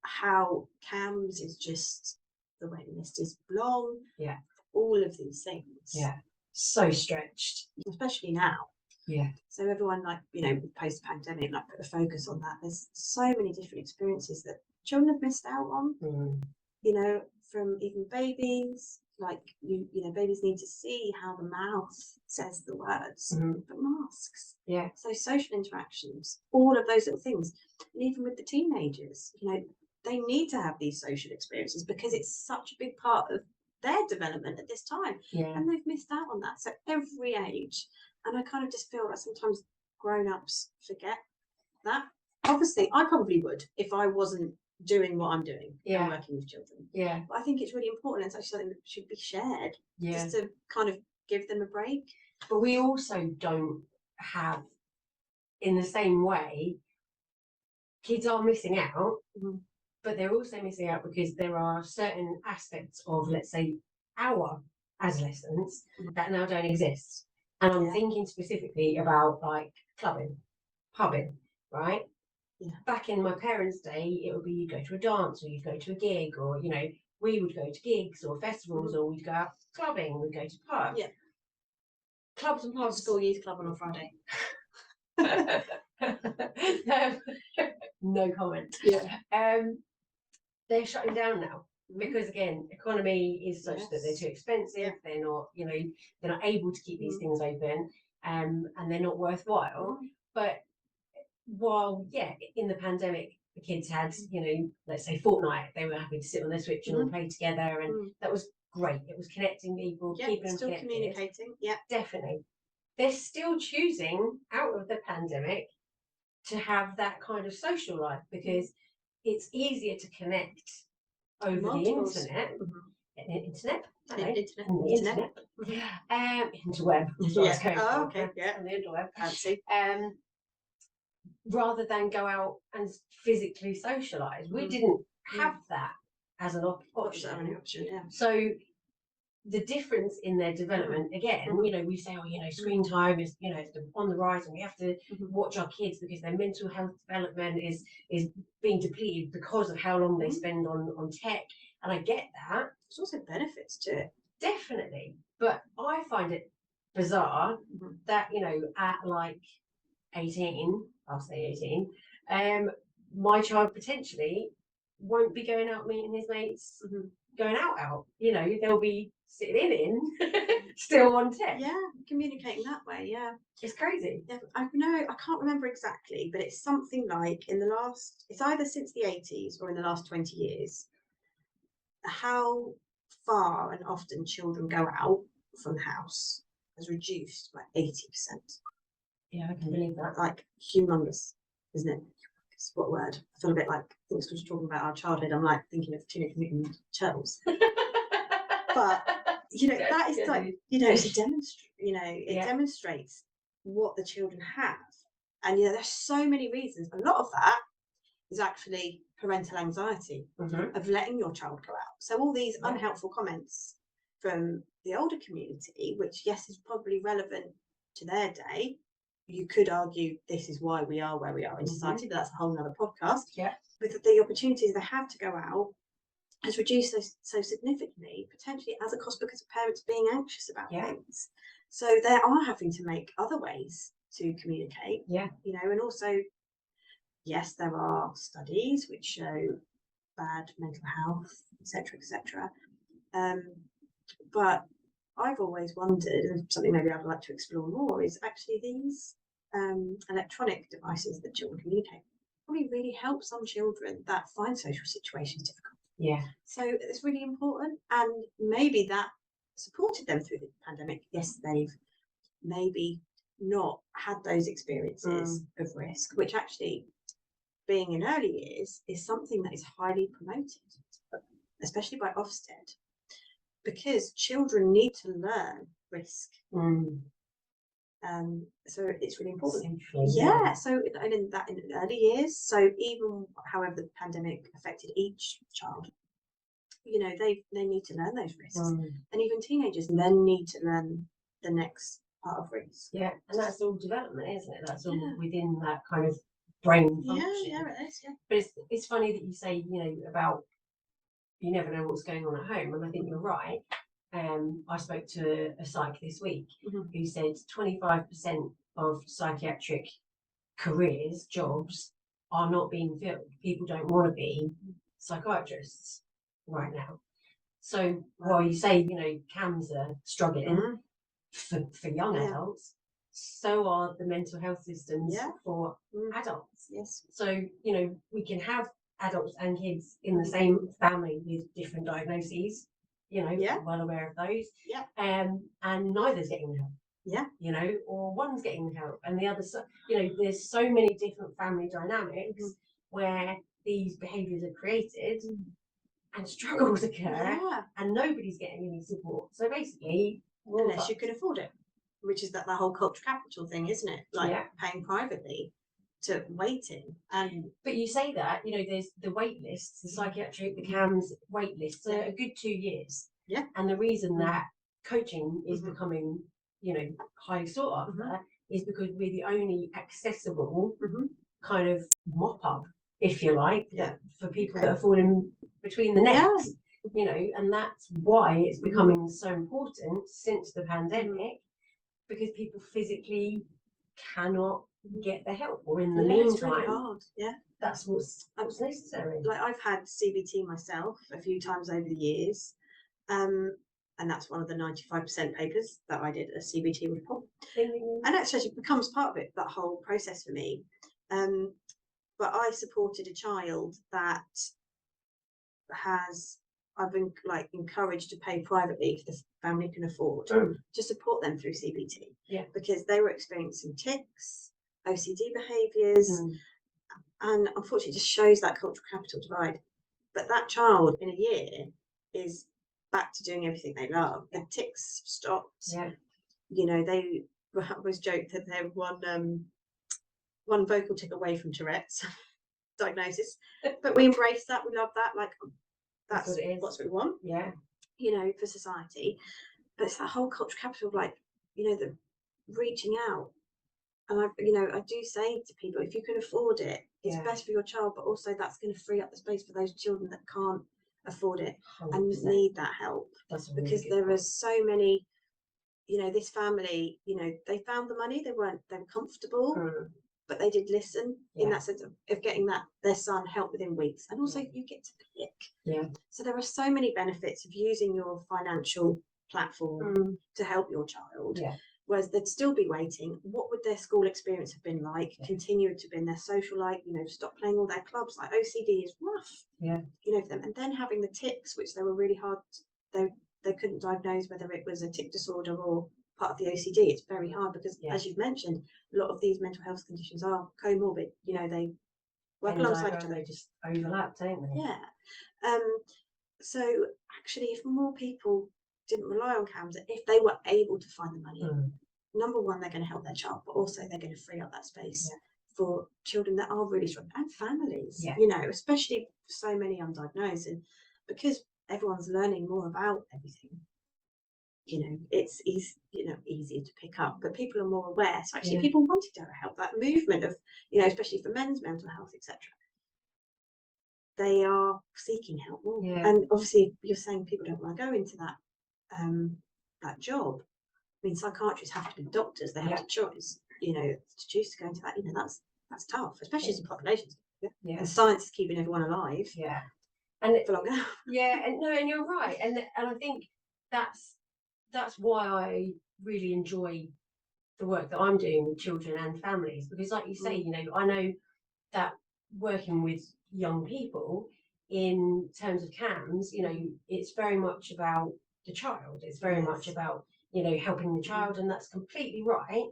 how CAMS is just, the waiting list is long.
Yeah.
All of these things.
Yeah. So stretched.
Especially now.
Yeah.
So everyone, like, you know, post-pandemic, like, put a focus on that. There's so many different experiences that children have missed out on. You know, from even babies, like, you know, babies need to see how the mouth says the words, but masks.
Yeah.
So social interactions, all of those little things. And even with the teenagers, you know, they need to have these social experiences because it's such a big part of their development at this time.
Yeah.
And they've missed out on that. So every age. And I kind of just feel like sometimes grown-ups forget that. Obviously, I probably would if I wasn't doing what I'm doing and working with children.
Yeah.
But I think it's really important. It's actually something that should be shared.
Yeah.
Just to kind of give them a break.
But we also don't have, in the same way, kids are missing out, but they're also missing out because there are certain aspects of, let's say, our adolescence that now don't exist. And I'm thinking specifically about like clubbing, pubbing, right? Yeah. Back in my parents' day, it would be you go to a dance or you go to a gig, or, you know, we would go to gigs or festivals, or we'd go out clubbing, we'd go to pubs. Yeah. Clubs and pubs.
School youth club on a Friday.
No comment.
Yeah.
They're shutting down now because, again, economy is such that they're too expensive. Yeah. They're not, you know, they're not able to keep these things open, and they're not worthwhile. But while, in the pandemic, the kids had, you know, let's say Fortnite, they were happy to sit on their Switch and all play together, and that was great. It was connecting people, keeping them
still
connected.
Communicating. Yeah,
definitely. They're still choosing out of the pandemic to have that kind of social life because it's easier to connect over the internet. Internet. Interweb.
Yeah. Okay. Yeah.
On the interweb.
Fancy.
Rather than go out and physically socialise. We didn't have that as an option.
Yeah.
So the difference in their development, again, you know, we say, oh, you know, screen time is, you know, it's on the rise, and we have to watch our kids because their mental health development is being depleted because of how long they spend on tech. And I get that.
There's also benefits to it.
Definitely. But I find it bizarre that, you know, at like 18, I'll say 18, my child potentially won't be going out meeting his mates, going out. You know, they'll be sitting in still on tech.
Yeah, communicating that way. Yeah,
it's crazy.
Yeah, I know. I can't remember exactly, but it's something like it's either since the 80s or in the last 20 years, how far and often children go out from the house has reduced by 80%.
Yeah, I can believe that.
Like humongous, isn't it? What word? I feel a bit like, because we're talking about our childhood, I'm like thinking of Teenage Mutant Turtles. But you know, that is like, you know, it demonstrates what the children have, and you know, there's so many reasons. A lot of that is actually parental anxiety of letting your child go out. So all these unhelpful comments from the older community, which yes is probably relevant to their day. You could argue this is why we are where we are in society, but that's a whole nother podcast. Yeah. With the opportunities they have to go out has reduced so significantly, potentially as a cost because of parents being anxious about things. So they are having to make other ways to communicate. Yeah. You know, and also, yes, there are studies which show bad mental health etc., etc. But I've always wondered, and something maybe I'd like to explore more, is actually these electronic devices that children communicate probably really help some children that find social situations difficult.
Yeah.
So it's really important, and maybe that supported them through the pandemic. Yes, they've maybe not had those experiences of risk, which actually, being in early years, is something that is highly promoted, especially by Ofsted, because children need to learn risk. So it's really important. Yeah. So in early years, so even however the pandemic affected each child, you know, they need to learn those risks, and even teenagers then need to learn the next part of risk.
Yeah, and that's all development, isn't it? That's all within that kind of brain function.
Yeah, it is. Yeah.
But it's funny that you say, you know, about you never know what's going on at home, and I think you're right. I spoke to a psych this week who said 25% of psychiatric careers, jobs, are not being filled. People don't want to be psychiatrists right now. So while you say, you know, CAMHS are struggling for young adults, so are the mental health systems for adults.
Yes.
So, you know, we can have adults and kids in the same family with different diagnoses, you know, well aware of those.
Yeah.
And neither's getting the help.
Yeah.
You know, or one's getting the help and the other, you know, there's so many different family dynamics where these behaviours are created and struggles occur and nobody's getting any support. So basically,
unless you can afford it, which is that whole cultural capital thing, isn't it? Like paying privately to waiting.
But you say that, you know, there's the wait lists, the psychiatric, the CAMHS wait lists are a good 2 years.
Yeah.
And the reason that coaching is becoming, you know, highly sought after is because we're the only accessible kind of mop up, if you like, for people that are falling between the nets. You know, and that's why it's becoming so important since the pandemic, because people physically cannot get the help, or in the meantime,
it's really hard.
that's what's necessary.
Like I've had CBT myself a few times over the years, and that's one of the 95% papers that I did a CBT report, and actually becomes part of it, that whole process for me. But I supported a child that I've been like encouraged to pay privately if the family can afford to support them through CBT.
Yeah.
Because they were experiencing tics, OCD behaviours, and unfortunately it just shows that cultural capital divide. But that child in a year is back to doing everything they love. The tics stopped.
Yeah.
You know, they always joke that they're one vocal tick away from Tourette's diagnosis. But we embrace that, we love that, like that's what it is. What's what we want.
Yeah.
You know, for society. But it's that whole cultural capital of, like, you know, the reaching out. And I do say to people, if you can afford it, it's best for your child, but also that's going to free up the space for those children that can't afford it 100%. And need that help. That's because really there are so many, you know, this family, you know, they found the money, they were comfortable, but they did listen in that sense of getting their son help within weeks. And also you get to pick. Yeah. So there are so many benefits of using your financial platform to help your child. Yeah. Whereas they'd still be waiting. What would their school experience have been like? Yeah. Continue to be in their social life, you know, stop playing all their clubs. Like OCD is rough. Yeah. You know, for them. And then having the tics, which they were really hard, they couldn't diagnose whether it was a tic disorder or part of the OCD. It's very hard because, as you've mentioned, a lot of these mental health conditions are comorbid. You know, they work alongside each other.
They just overlap, don't they?
Yeah. So actually, if more people didn't rely on CAMHS, if they were able to find the money, number one, they're going to help their child, but also they're going to free up that space for children that are really strong and families. Yeah. You know, especially so many undiagnosed, and because everyone's learning more about everything. You know, it's easier to pick up, but people are more aware. So actually, people wanted to help. That movement of, you know, especially for men's mental health, etc. They are seeking help more. Yeah. And obviously, you're saying people don't want to go into that job. I mean, psychiatrists have to be doctors. They have to choose. You know, to choose to go into that. You know, that's tough, especially as a population. Yeah. And science is keeping everyone alive. Yeah.
and
for longer.
yeah, and no, and you're right, and I think that's why I really enjoy the work that I'm doing with children and families, because like you say, you know, I know that working with young people in terms of CAMS, you know, it's very much about the child. It's very much about, you know, helping the child, and that's completely right.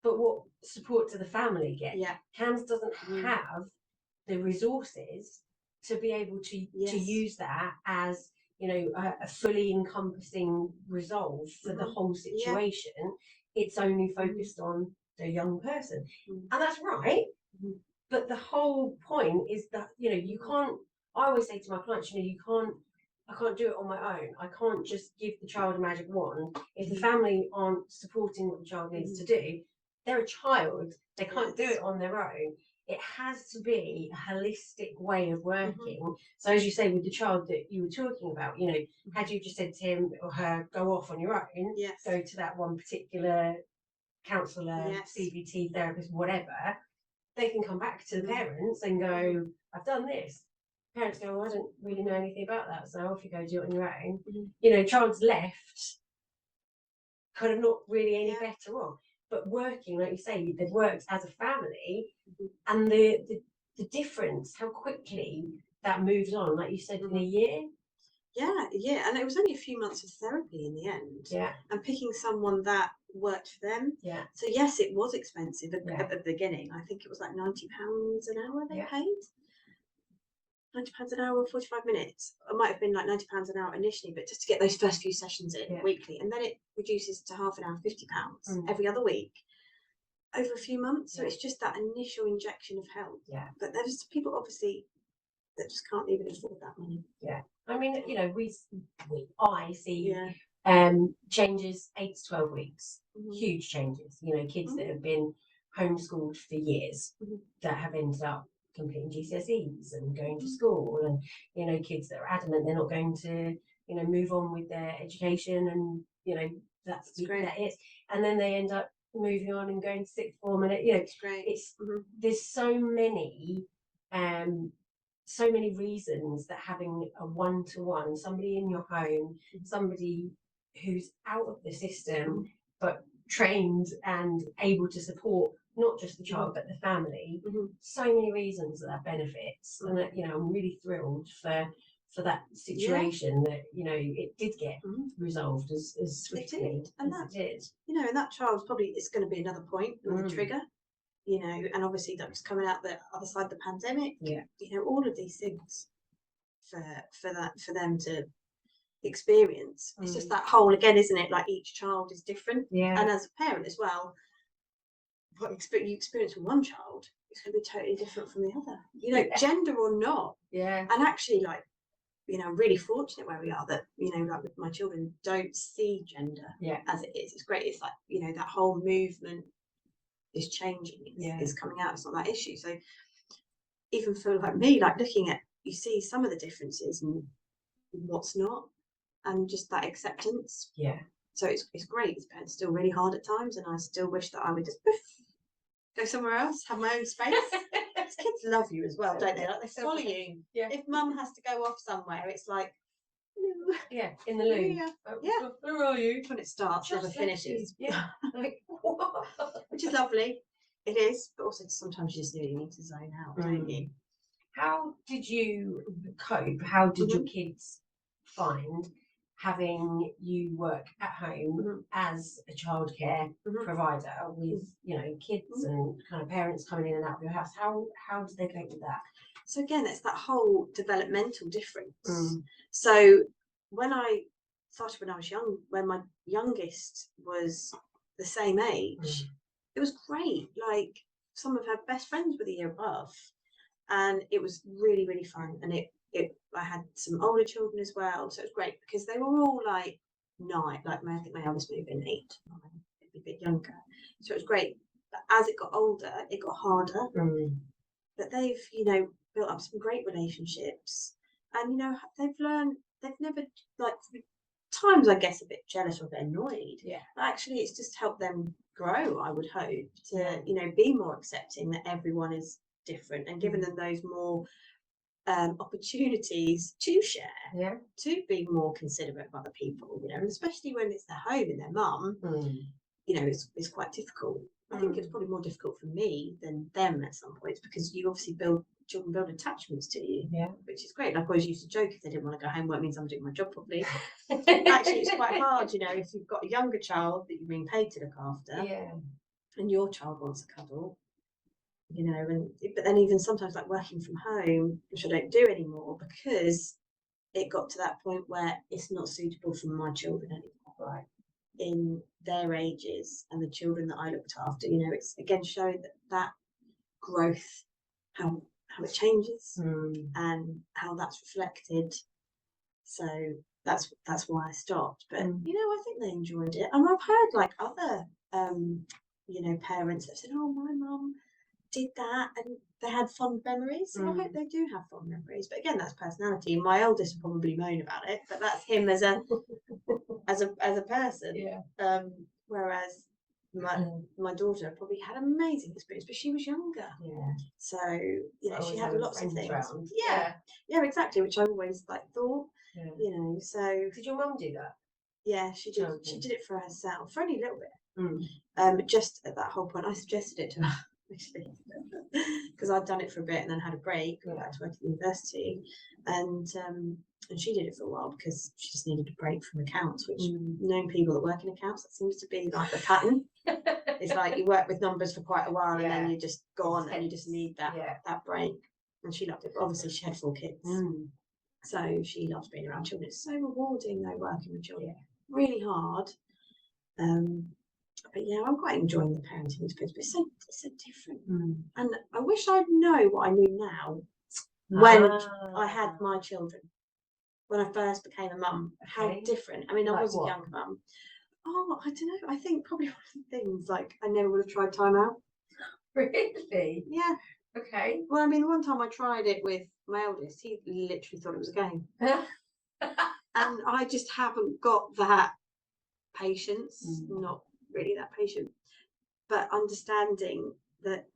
But what support do the family get?
Yeah.
CAMS doesn't have the resources to be able to use that as, you know, a fully encompassing resolve for the whole situation. It's only focused on the young person, and that's right. But the whole point is that, you know, you can't. I always say to my clients, you know, I can't do it on my own. I can't just give the child a magic wand if the family aren't supporting what the child needs to do. They're a child. They can't do it on their own. It has to be a holistic way of working. So as you say, with the child that you were talking about, you know, had you just said to him or her, go off on your own, go to that one particular counsellor, CBT therapist, whatever, they can come back to the parents and go, I've done this. Parents go, well, I don't really know anything about that, so off you go, do it on your own. You know, child's left kind of not really any better off. But working, like you say, they've worked as a family, and the difference, how quickly that moves on, like you said, in a year.
Yeah, and it was only a few months of therapy in the end.
Yeah.
And picking someone that worked for them.
Yeah.
So yes, it was expensive at the beginning. I think it was like £90 an hour they paid. £90 an hour, 45 minutes. It might have been like £90 an hour initially, but just to get those first few sessions in weekly, and then it reduces to half an hour, £50 every other week over a few months. So it's just that initial injection of help. Yeah. But there's people obviously that just can't even afford that money. Yeah.
I mean, you know, I see changes 8 to 12 weeks, huge changes. You know, kids that have been homeschooled for years that have ended up completing GCSEs and going to school, and, you know, kids that are adamant they're not going to, you know, move on with their education, and, you know, that's that is, and then they end up moving on and going to sixth form, and you know, it's there's so many reasons that having a one-to-one, somebody in your home, somebody who's out of the system but trained and able to support not just the child but the family, so many reasons that benefits. And that, you know, I'm really thrilled for that situation that, you know, it did get resolved as swiftly as it did.
You know, and that child's probably, it's going to be another point, another trigger. You know, and obviously that was coming out the other side of the pandemic. Yeah. You know, all of these things for them to experience. It's just that whole, again, isn't it? Like each child is different. Yeah. And as a parent as well, what you experience with one child is going to be totally different from the other. You know, gender or not. Yeah. And actually, like, you know, I'm really fortunate where we are that, you know, like with my children, don't see gender as it is. It's great. It's like, you know, that whole movement is changing. It's coming out. It's not that issue. So even for like me, like looking at, you see some of the differences and what's not, and just that acceptance. Yeah. So it's great. It's still really hard at times, and I still wish that I would just go somewhere else, have my own space. Kids love you as well, don't they? Like they follow you. Yeah. If mum has to go off somewhere, it's like, hello.
Yeah, in the loo.
Yeah.
Where are you?
When it starts,
Just
never finishes.
Yeah. Like,
which is lovely. It is, but also sometimes you just really need to zone out, don't you?
How did you cope? How did your kids find having you work at home as a childcare provider with, you know, kids and kind of parents coming in and out of your house? How did they cope with that?
So again, it's that whole developmental difference. So when I started when I was young, when my youngest was the same age, it was great. Like some of her best friends were the year above, and it was really, really fun. And I had some older children as well, so it was great because they were all like 9. Like I think my eldest may have been 8, maybe a bit younger. So it was great. But as it got older, it got harder. But they've, you know, built up some great relationships, and, you know, they've learned. They've never, like, times I guess a bit jealous or a bit annoyed. Yeah. But actually, it's just helped them grow. I would hope to, you know, be more accepting that everyone is different, and giving them those more opportunities to share,
Yeah.
to be more considerate of other people, you know, and especially when it's their home and their mum, you know, it's quite difficult. I think it's probably more difficult for me than them at some points, because you obviously children build attachments to you, which is great. Like I always used to joke, if they didn't want to go home, well, it means I'm doing my job properly. Actually, it's quite hard, you know, if you've got a younger child that you're being paid to look after, and your child wants a cuddle, you know, but then even sometimes like working from home, which I don't do anymore, because it got to that point where it's not suitable for my children anymore, right? In their ages and the children that I looked after, you know, it's again showing that growth, how it changes and how that's reflected. So that's why I stopped. But you know, I think they enjoyed it, and I've heard like other you know, parents that said, "Oh, my mum did that," and they had fond memories. So I hope they do have fond memories. But again, that's personality. My eldest will probably moan about it, but that's him as a person. Yeah. Whereas my daughter probably had amazing experience, but she was younger. Yeah. So you know, she had lots of things. Around. Yeah, exactly. Which I always like thought. Yeah. You know, so
did your mum do that?
Yeah, she did. She did it for herself, for only a little bit. Just at that whole point, I suggested it to her actually, because I'd done it for a bit and then had a break, went back to work at university, and she did it for a while because she just needed a break from accounts. Which knowing people that work in accounts, that seems to be like the pattern. It's like you work with numbers for quite a while and then you just go on and you just need that break. And she loved it. But obviously, she had 4 kids. So she loves being around children. It's so rewarding though, working with children. Really hard. But yeah, I'm quite enjoying the parenting experience, but it's so different. And I wish I'd know what I knew now when I had my children, when I first became a mum. How different. I mean, I was a young mum. Oh, I don't know. I think probably one of the things, like, I never would have tried time out.
Really?
Yeah.
Okay.
Well, I mean, the one time I tried it with my eldest, he literally thought it was a game. And I just haven't got that patience, not really that patient, but understanding that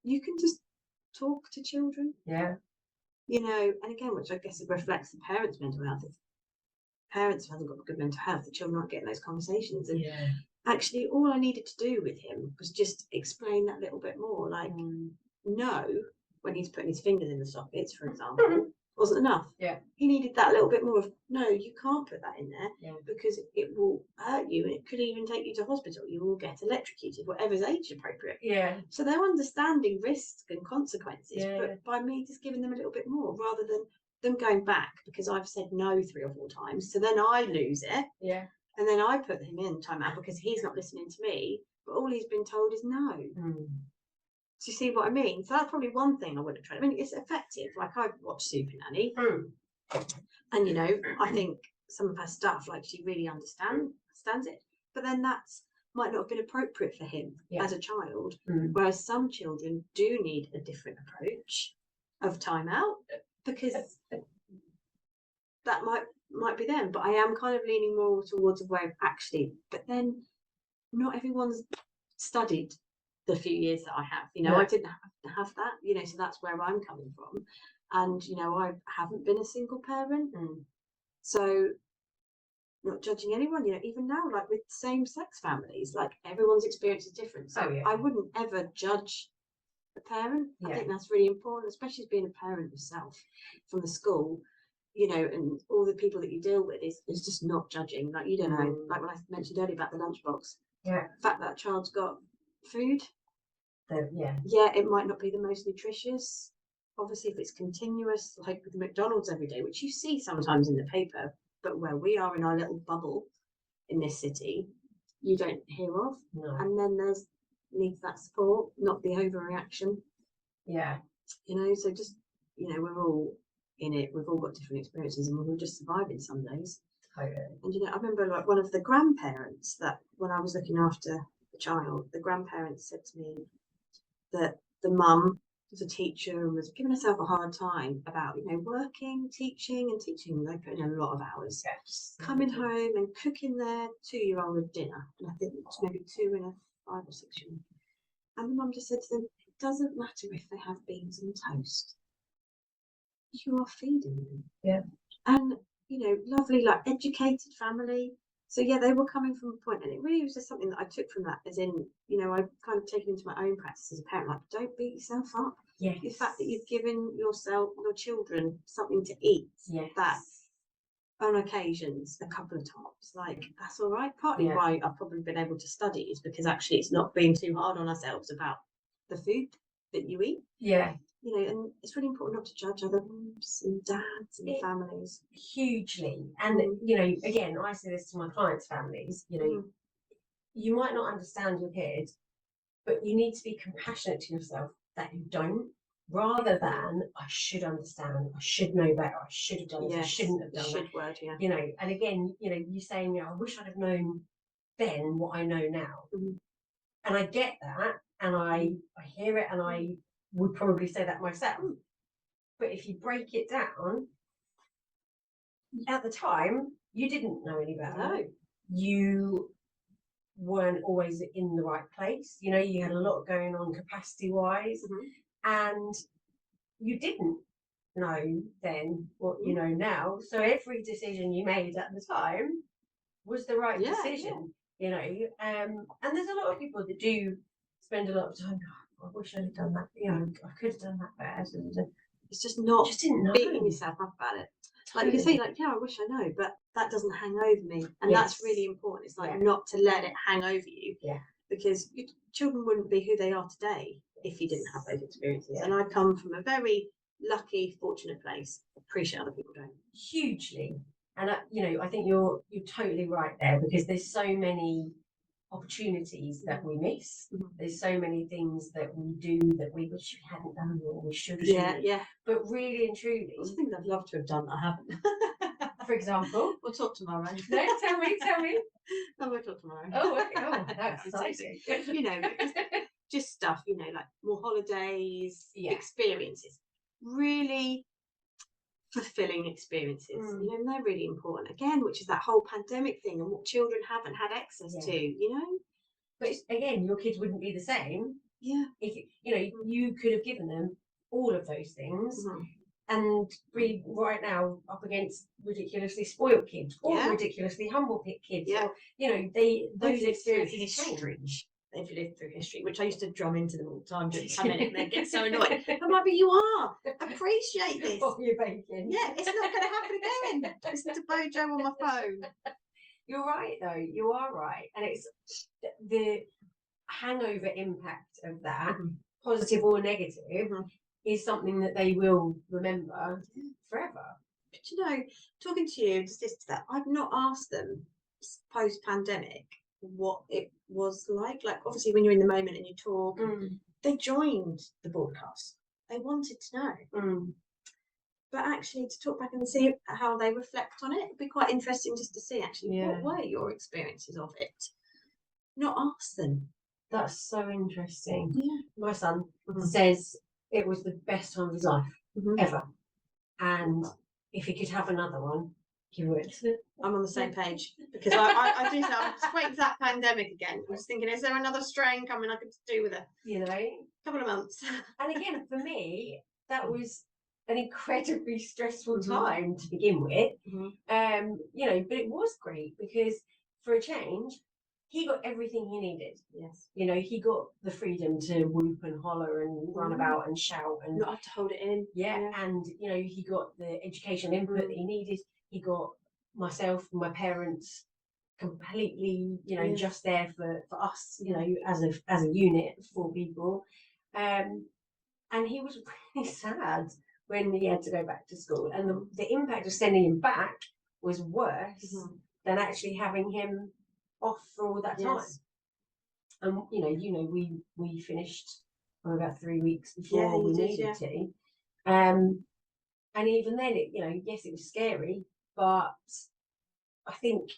you can just talk to children. Yeah. You know, and again, which I guess it reflects the parents' mental health. If parents haven't got good mental health, the children aren't getting those conversations. And actually, all I needed to do with him was just explain that little bit more. Like, no, when he's putting his fingers in the sockets, for example, wasn't enough. Yeah. He needed that little bit more of, no, you can't put that in there because it will hurt you and it could even take you to hospital. You will get electrocuted, whatever's age appropriate. Yeah. So they're understanding risks and consequences, but by me just giving them a little bit more rather than them going back because I've said no 3 or 4 times. So then I lose it. Yeah. And then I put him in time out because he's not listening to me, but all he's been told is no. Do you see what I mean? So that's probably one thing I would have tried. I mean, it's effective. Like, I've watched Super Nanny, and you know, I think some of her stuff, like, she really understands it. But then that's might not have been appropriate for him as a child. Whereas some children do need a different approach of time out because that might be them. But I am kind of leaning more towards a way of actually. But then, not everyone's studied the few years that I have, you know, I didn't have that, you know, so that's where I'm coming from. And, you know, I haven't been a single parent. So not judging anyone, you know, even now, like with same-sex families, like everyone's experience is different. So I wouldn't ever judge a parent. I think that's really important, especially as being a parent yourself from the school, you know, and all the people that you deal with is just not judging. Like, you don't know, like when I mentioned earlier about the lunchbox. The fact that child's got food. It might not be the most nutritious. Obviously, if it's continuous, like with McDonald's every day, which you see sometimes in the paper, but where we are in our little bubble in this city, you don't hear of. And then there's needs that support, not the overreaction. Yeah. You know, so just, you know, we're all in it. We've all got different experiences and we're all just surviving some days. And, you know, I remember like one of the grandparents that when I was looking after the child, the grandparents said to me, that the mum was a teacher and was giving herself a hard time about, you know, working, teaching, they put in a lot of hours. Coming home and cooking their 2-year-old dinner, and I think it's maybe 2 and a 5 or 6-year-old. And the mum just said to them, it doesn't matter if they have beans and toast. you are feeding them.
Yeah.
And, you know, lovely, like educated family. So yeah, they were coming from a point, and it really was just something that I took from that, as in, you know, I've kind of taken into my own practice as a parent, like, don't beat yourself up.
Yes.
The fact that you've given your children something to eat,
Yes.
that on occasions a couple of times, like, that's all right. Partly
Yeah.
why I've probably been able to study is because actually it's not being too hard on ourselves about the food that you eat.
Yeah.
You know, and it's really important not to judge other moms and dads and families.
Hugely. And, you know, again, I say this to my clients' families, you know, you might not understand your kid, but you need to be compassionate to yourself that you don't, rather than, I should understand, I should know better, I should have done this, I shouldn't have done that.
Word, yeah.
You know, and again, you know, you saying, you know, I wish I'd have known then what I know now. And I get that, and I hear it, and I would probably say that myself. But if you break it down, at the time, you didn't know any better.
No.
You weren't always in the right place. You know, you had a lot going on capacity-wise, and you didn't know then what you know now. So every decision you made at the time was the right decision. You know, and there's a lot of people that do spend a lot of time. Oh, I wish I'd have done that. You know, I could have done that better.
It's just not
didn't know.
beating yourself up about it. Like you say, like, yeah, I wish I know, but that doesn't hang over me, and that's really important. It's like not to let it hang over you, because your children wouldn't be who they are today if you didn't have those experiences. And I come from a very lucky, fortunate place. Appreciate other people don't.
Hugely, and you know, I think you're totally right there, because there's so many opportunities that we miss. There's so many things that we do that we wish we hadn't done, or we should have. But really and truly,
there's things I'd love to have done that I haven't.
For example,
we'll talk tomorrow.
No, tell me.
No, we'll talk tomorrow.
Oh, okay. Oh, that's exciting.
You know, just stuff, you know, like more holidays, experiences, really fulfilling experiences. You know, and they're really important again, which is that whole pandemic thing and what children haven't had access to, you know.
But again, your kids wouldn't be the same if you know, you could have given them all of those things and be right now up against ridiculously spoiled kids or ridiculously humble kids. Or, you know, those experiences change.
They've lived through history, which I used to drum into them all the time. Just come in and they get so annoyed. I'm like, but you are. Appreciate this.
Oh, you're baking.
Yeah, it's not going to happen again. Listen to Bojo on my phone.
You're right, though. You are right. And it's the hangover impact of that, positive or negative, is something that they will remember forever.
But you know, talking to you, just to that, I've not asked them post-pandemic what it was like. Like, obviously, when you're in the moment and you talk, they joined the broadcast. They wanted to know. But actually, to talk back and see how they reflect on it, it'd be quite interesting just to see actually what were your experiences of it. Not ask them.
That's so interesting. My son says it was the best time of his life ever, and if he could have another one, he would.
I'm on the same page, because I do say, I'm just waiting for that pandemic again. I was thinking, is there another strain coming I could do with it?
You know, a
couple of months.
And again, for me, that was an incredibly stressful time to begin with. You know, but it was great because for a change, he got everything he needed.
Yes.
You know, he got the freedom to whoop and holler and run about and shout and
not have to hold it in.
And you know, he got the educational input that he needed. He got myself and my parents completely, you know, just there for us, you know, as a unit of 4 people. And he was really sad when he had to go back to school, and the impact of sending him back was worse than actually having him off for all that time. And you know, we finished for about 3 weeks before we needed to. And even then, you know, yes, it was scary, but I think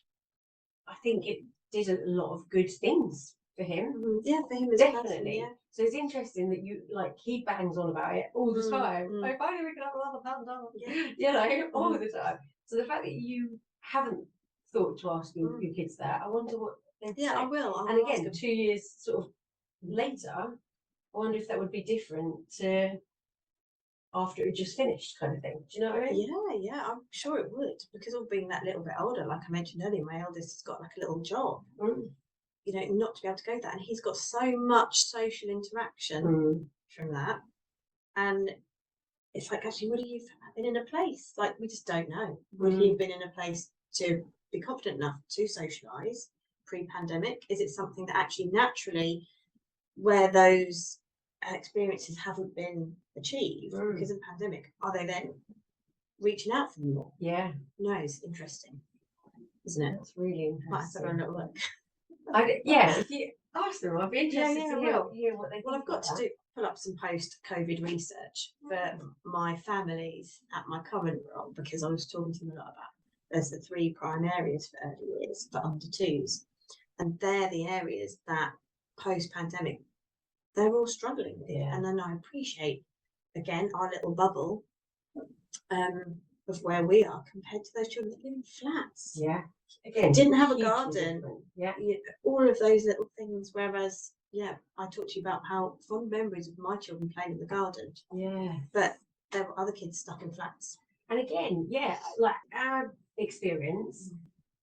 it did a lot of good things for him.
Yeah, for him
definitely. So it's interesting that he bangs on about it all the time. Like, finally we can have another pandemic. You know, all the time. So the fact that you haven't thought to ask your kids that, I wonder what they'd say.
I will.
And again, 2 years sort of later, I wonder if that would be different to after it just finished, kind of thing. Do you know what I mean?
Yeah, I'm sure it would, because of being that little bit older, like I mentioned earlier, my eldest has got like a little job, you know, not to be able to go that, and he's got so much social interaction from that, and it's like, actually, would he have been in a place, like, we just don't know, would he have been in a place to be confident enough to socialise pre-pandemic? Is it something that actually naturally, where those experiences haven't been achieved because of the pandemic, are they then reaching out for them more?
Yeah.
No, it's interesting, isn't it?
That's really
Might have to
interesting.
have a little look.
Yeah, if you ask them, I'd be interested to
will.
hear what they think.
Well, I've got to pull up some post-COVID research for my families at my current role, because I was talking to them a lot about, there's the 3 prime areas for early years, for under 2s, and they're the areas that post-pandemic, they're all struggling with. And then I appreciate, again, our little bubble of where we are compared to those children that live in flats.
Yeah. Again,
didn't have a garden.
Yeah.
All of those little things. Whereas, I talked to you about how fond memories of my children playing in the garden.
Yeah.
But there were other kids stuck in flats.
And again, like our experience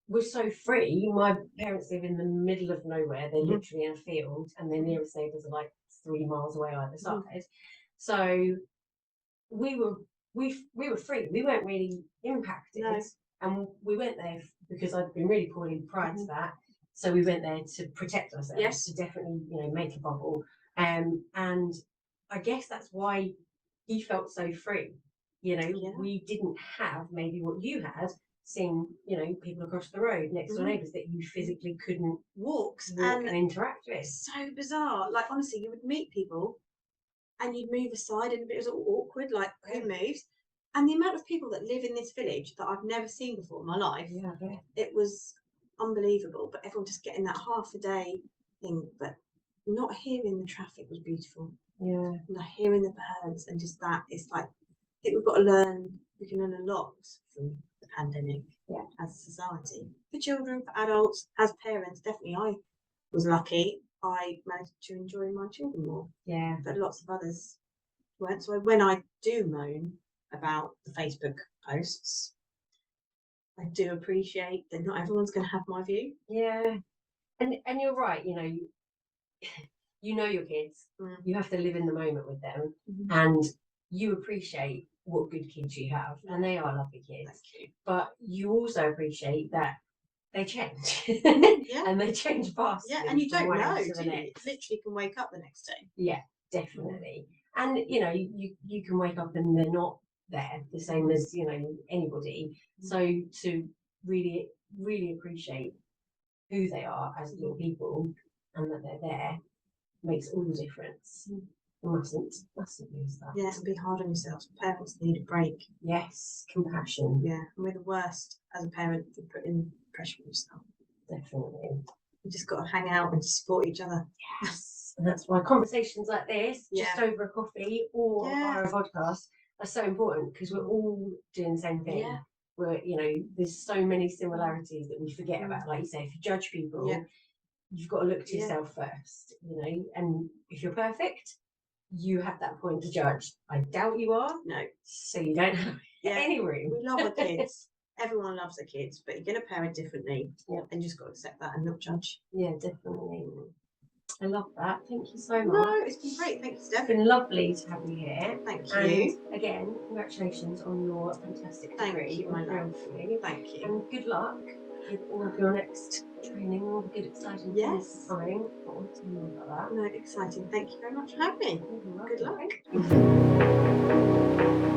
was so free. My parents live in the middle of nowhere. They're literally in a field, and their nearest neighbours are like 3 miles away either side. So we were free. We weren't really impacted.
No.
And we went there because I'd been really poorly prior to that. So we went there to protect ourselves, to definitely, make a bubble. And I guess that's why he felt so free. We didn't have maybe what you had, seeing, people across the road, next door neighbours that you physically couldn't walk and interact with.
So bizarre. Like, honestly, you would meet people and you'd move aside, and it was all awkward, like, who moves? And the amount of people that live in this village that I've never seen before in my life, it was unbelievable. But everyone just getting that half a day thing, but not hearing the traffic was beautiful.
Yeah.
Not hearing the birds, and just that, it's like, I think we've got to learn, we can learn a lot from the pandemic as a society. For children, for adults, as parents, definitely I was lucky. I managed to enjoy my children more.
Yeah.
But lots of others weren't. So when I do moan about the Facebook posts, I do appreciate that not everyone's going to have my view.
Yeah. And you're right, you know your kids. You have to live in the moment with them, and you appreciate what good kids you have, and they are lovely kids. But you also appreciate that they change. And they change fast.
Yeah, and you don't know, do you? Literally can wake up the next day.
Yeah, definitely. And you can wake up and they're not there, the same as anybody. So to really, really appreciate who they are as little people, and that they're there, makes all the difference. You mustn't lose that.
Yeah, and be hard on yourselves. Parents need a break.
Yes, compassion.
Yeah, and we're the worst as a parent for putting pressure on yourself.
Definitely.
You just got to hang out and support each other.
Yes, and that's why conversations like this, just over a coffee or via a podcast, are so important, because we're all doing the same thing. We're, there's so many similarities that we forget about. Like you say, if you judge people, you've got to look to yourself first, and if you're perfect, you have that point to judge. I doubt you are. No. So you don't have any room.
We love our kids. Everyone loves their kids, but you're going to parent differently. Yeah. And you just got to accept that and not judge.
Yeah, definitely. I love that. Thank you so much.
No, it's been great. Thank you, Steph.
It's been lovely to have you here.
Thank you.
And again, congratulations on your fantastic degree.
Thank you, my love. Thank you.
And good luck with all of your next training, all the good, exciting things coming. I want to know about that.
No, exciting. Thank you very much for having me.
Good luck.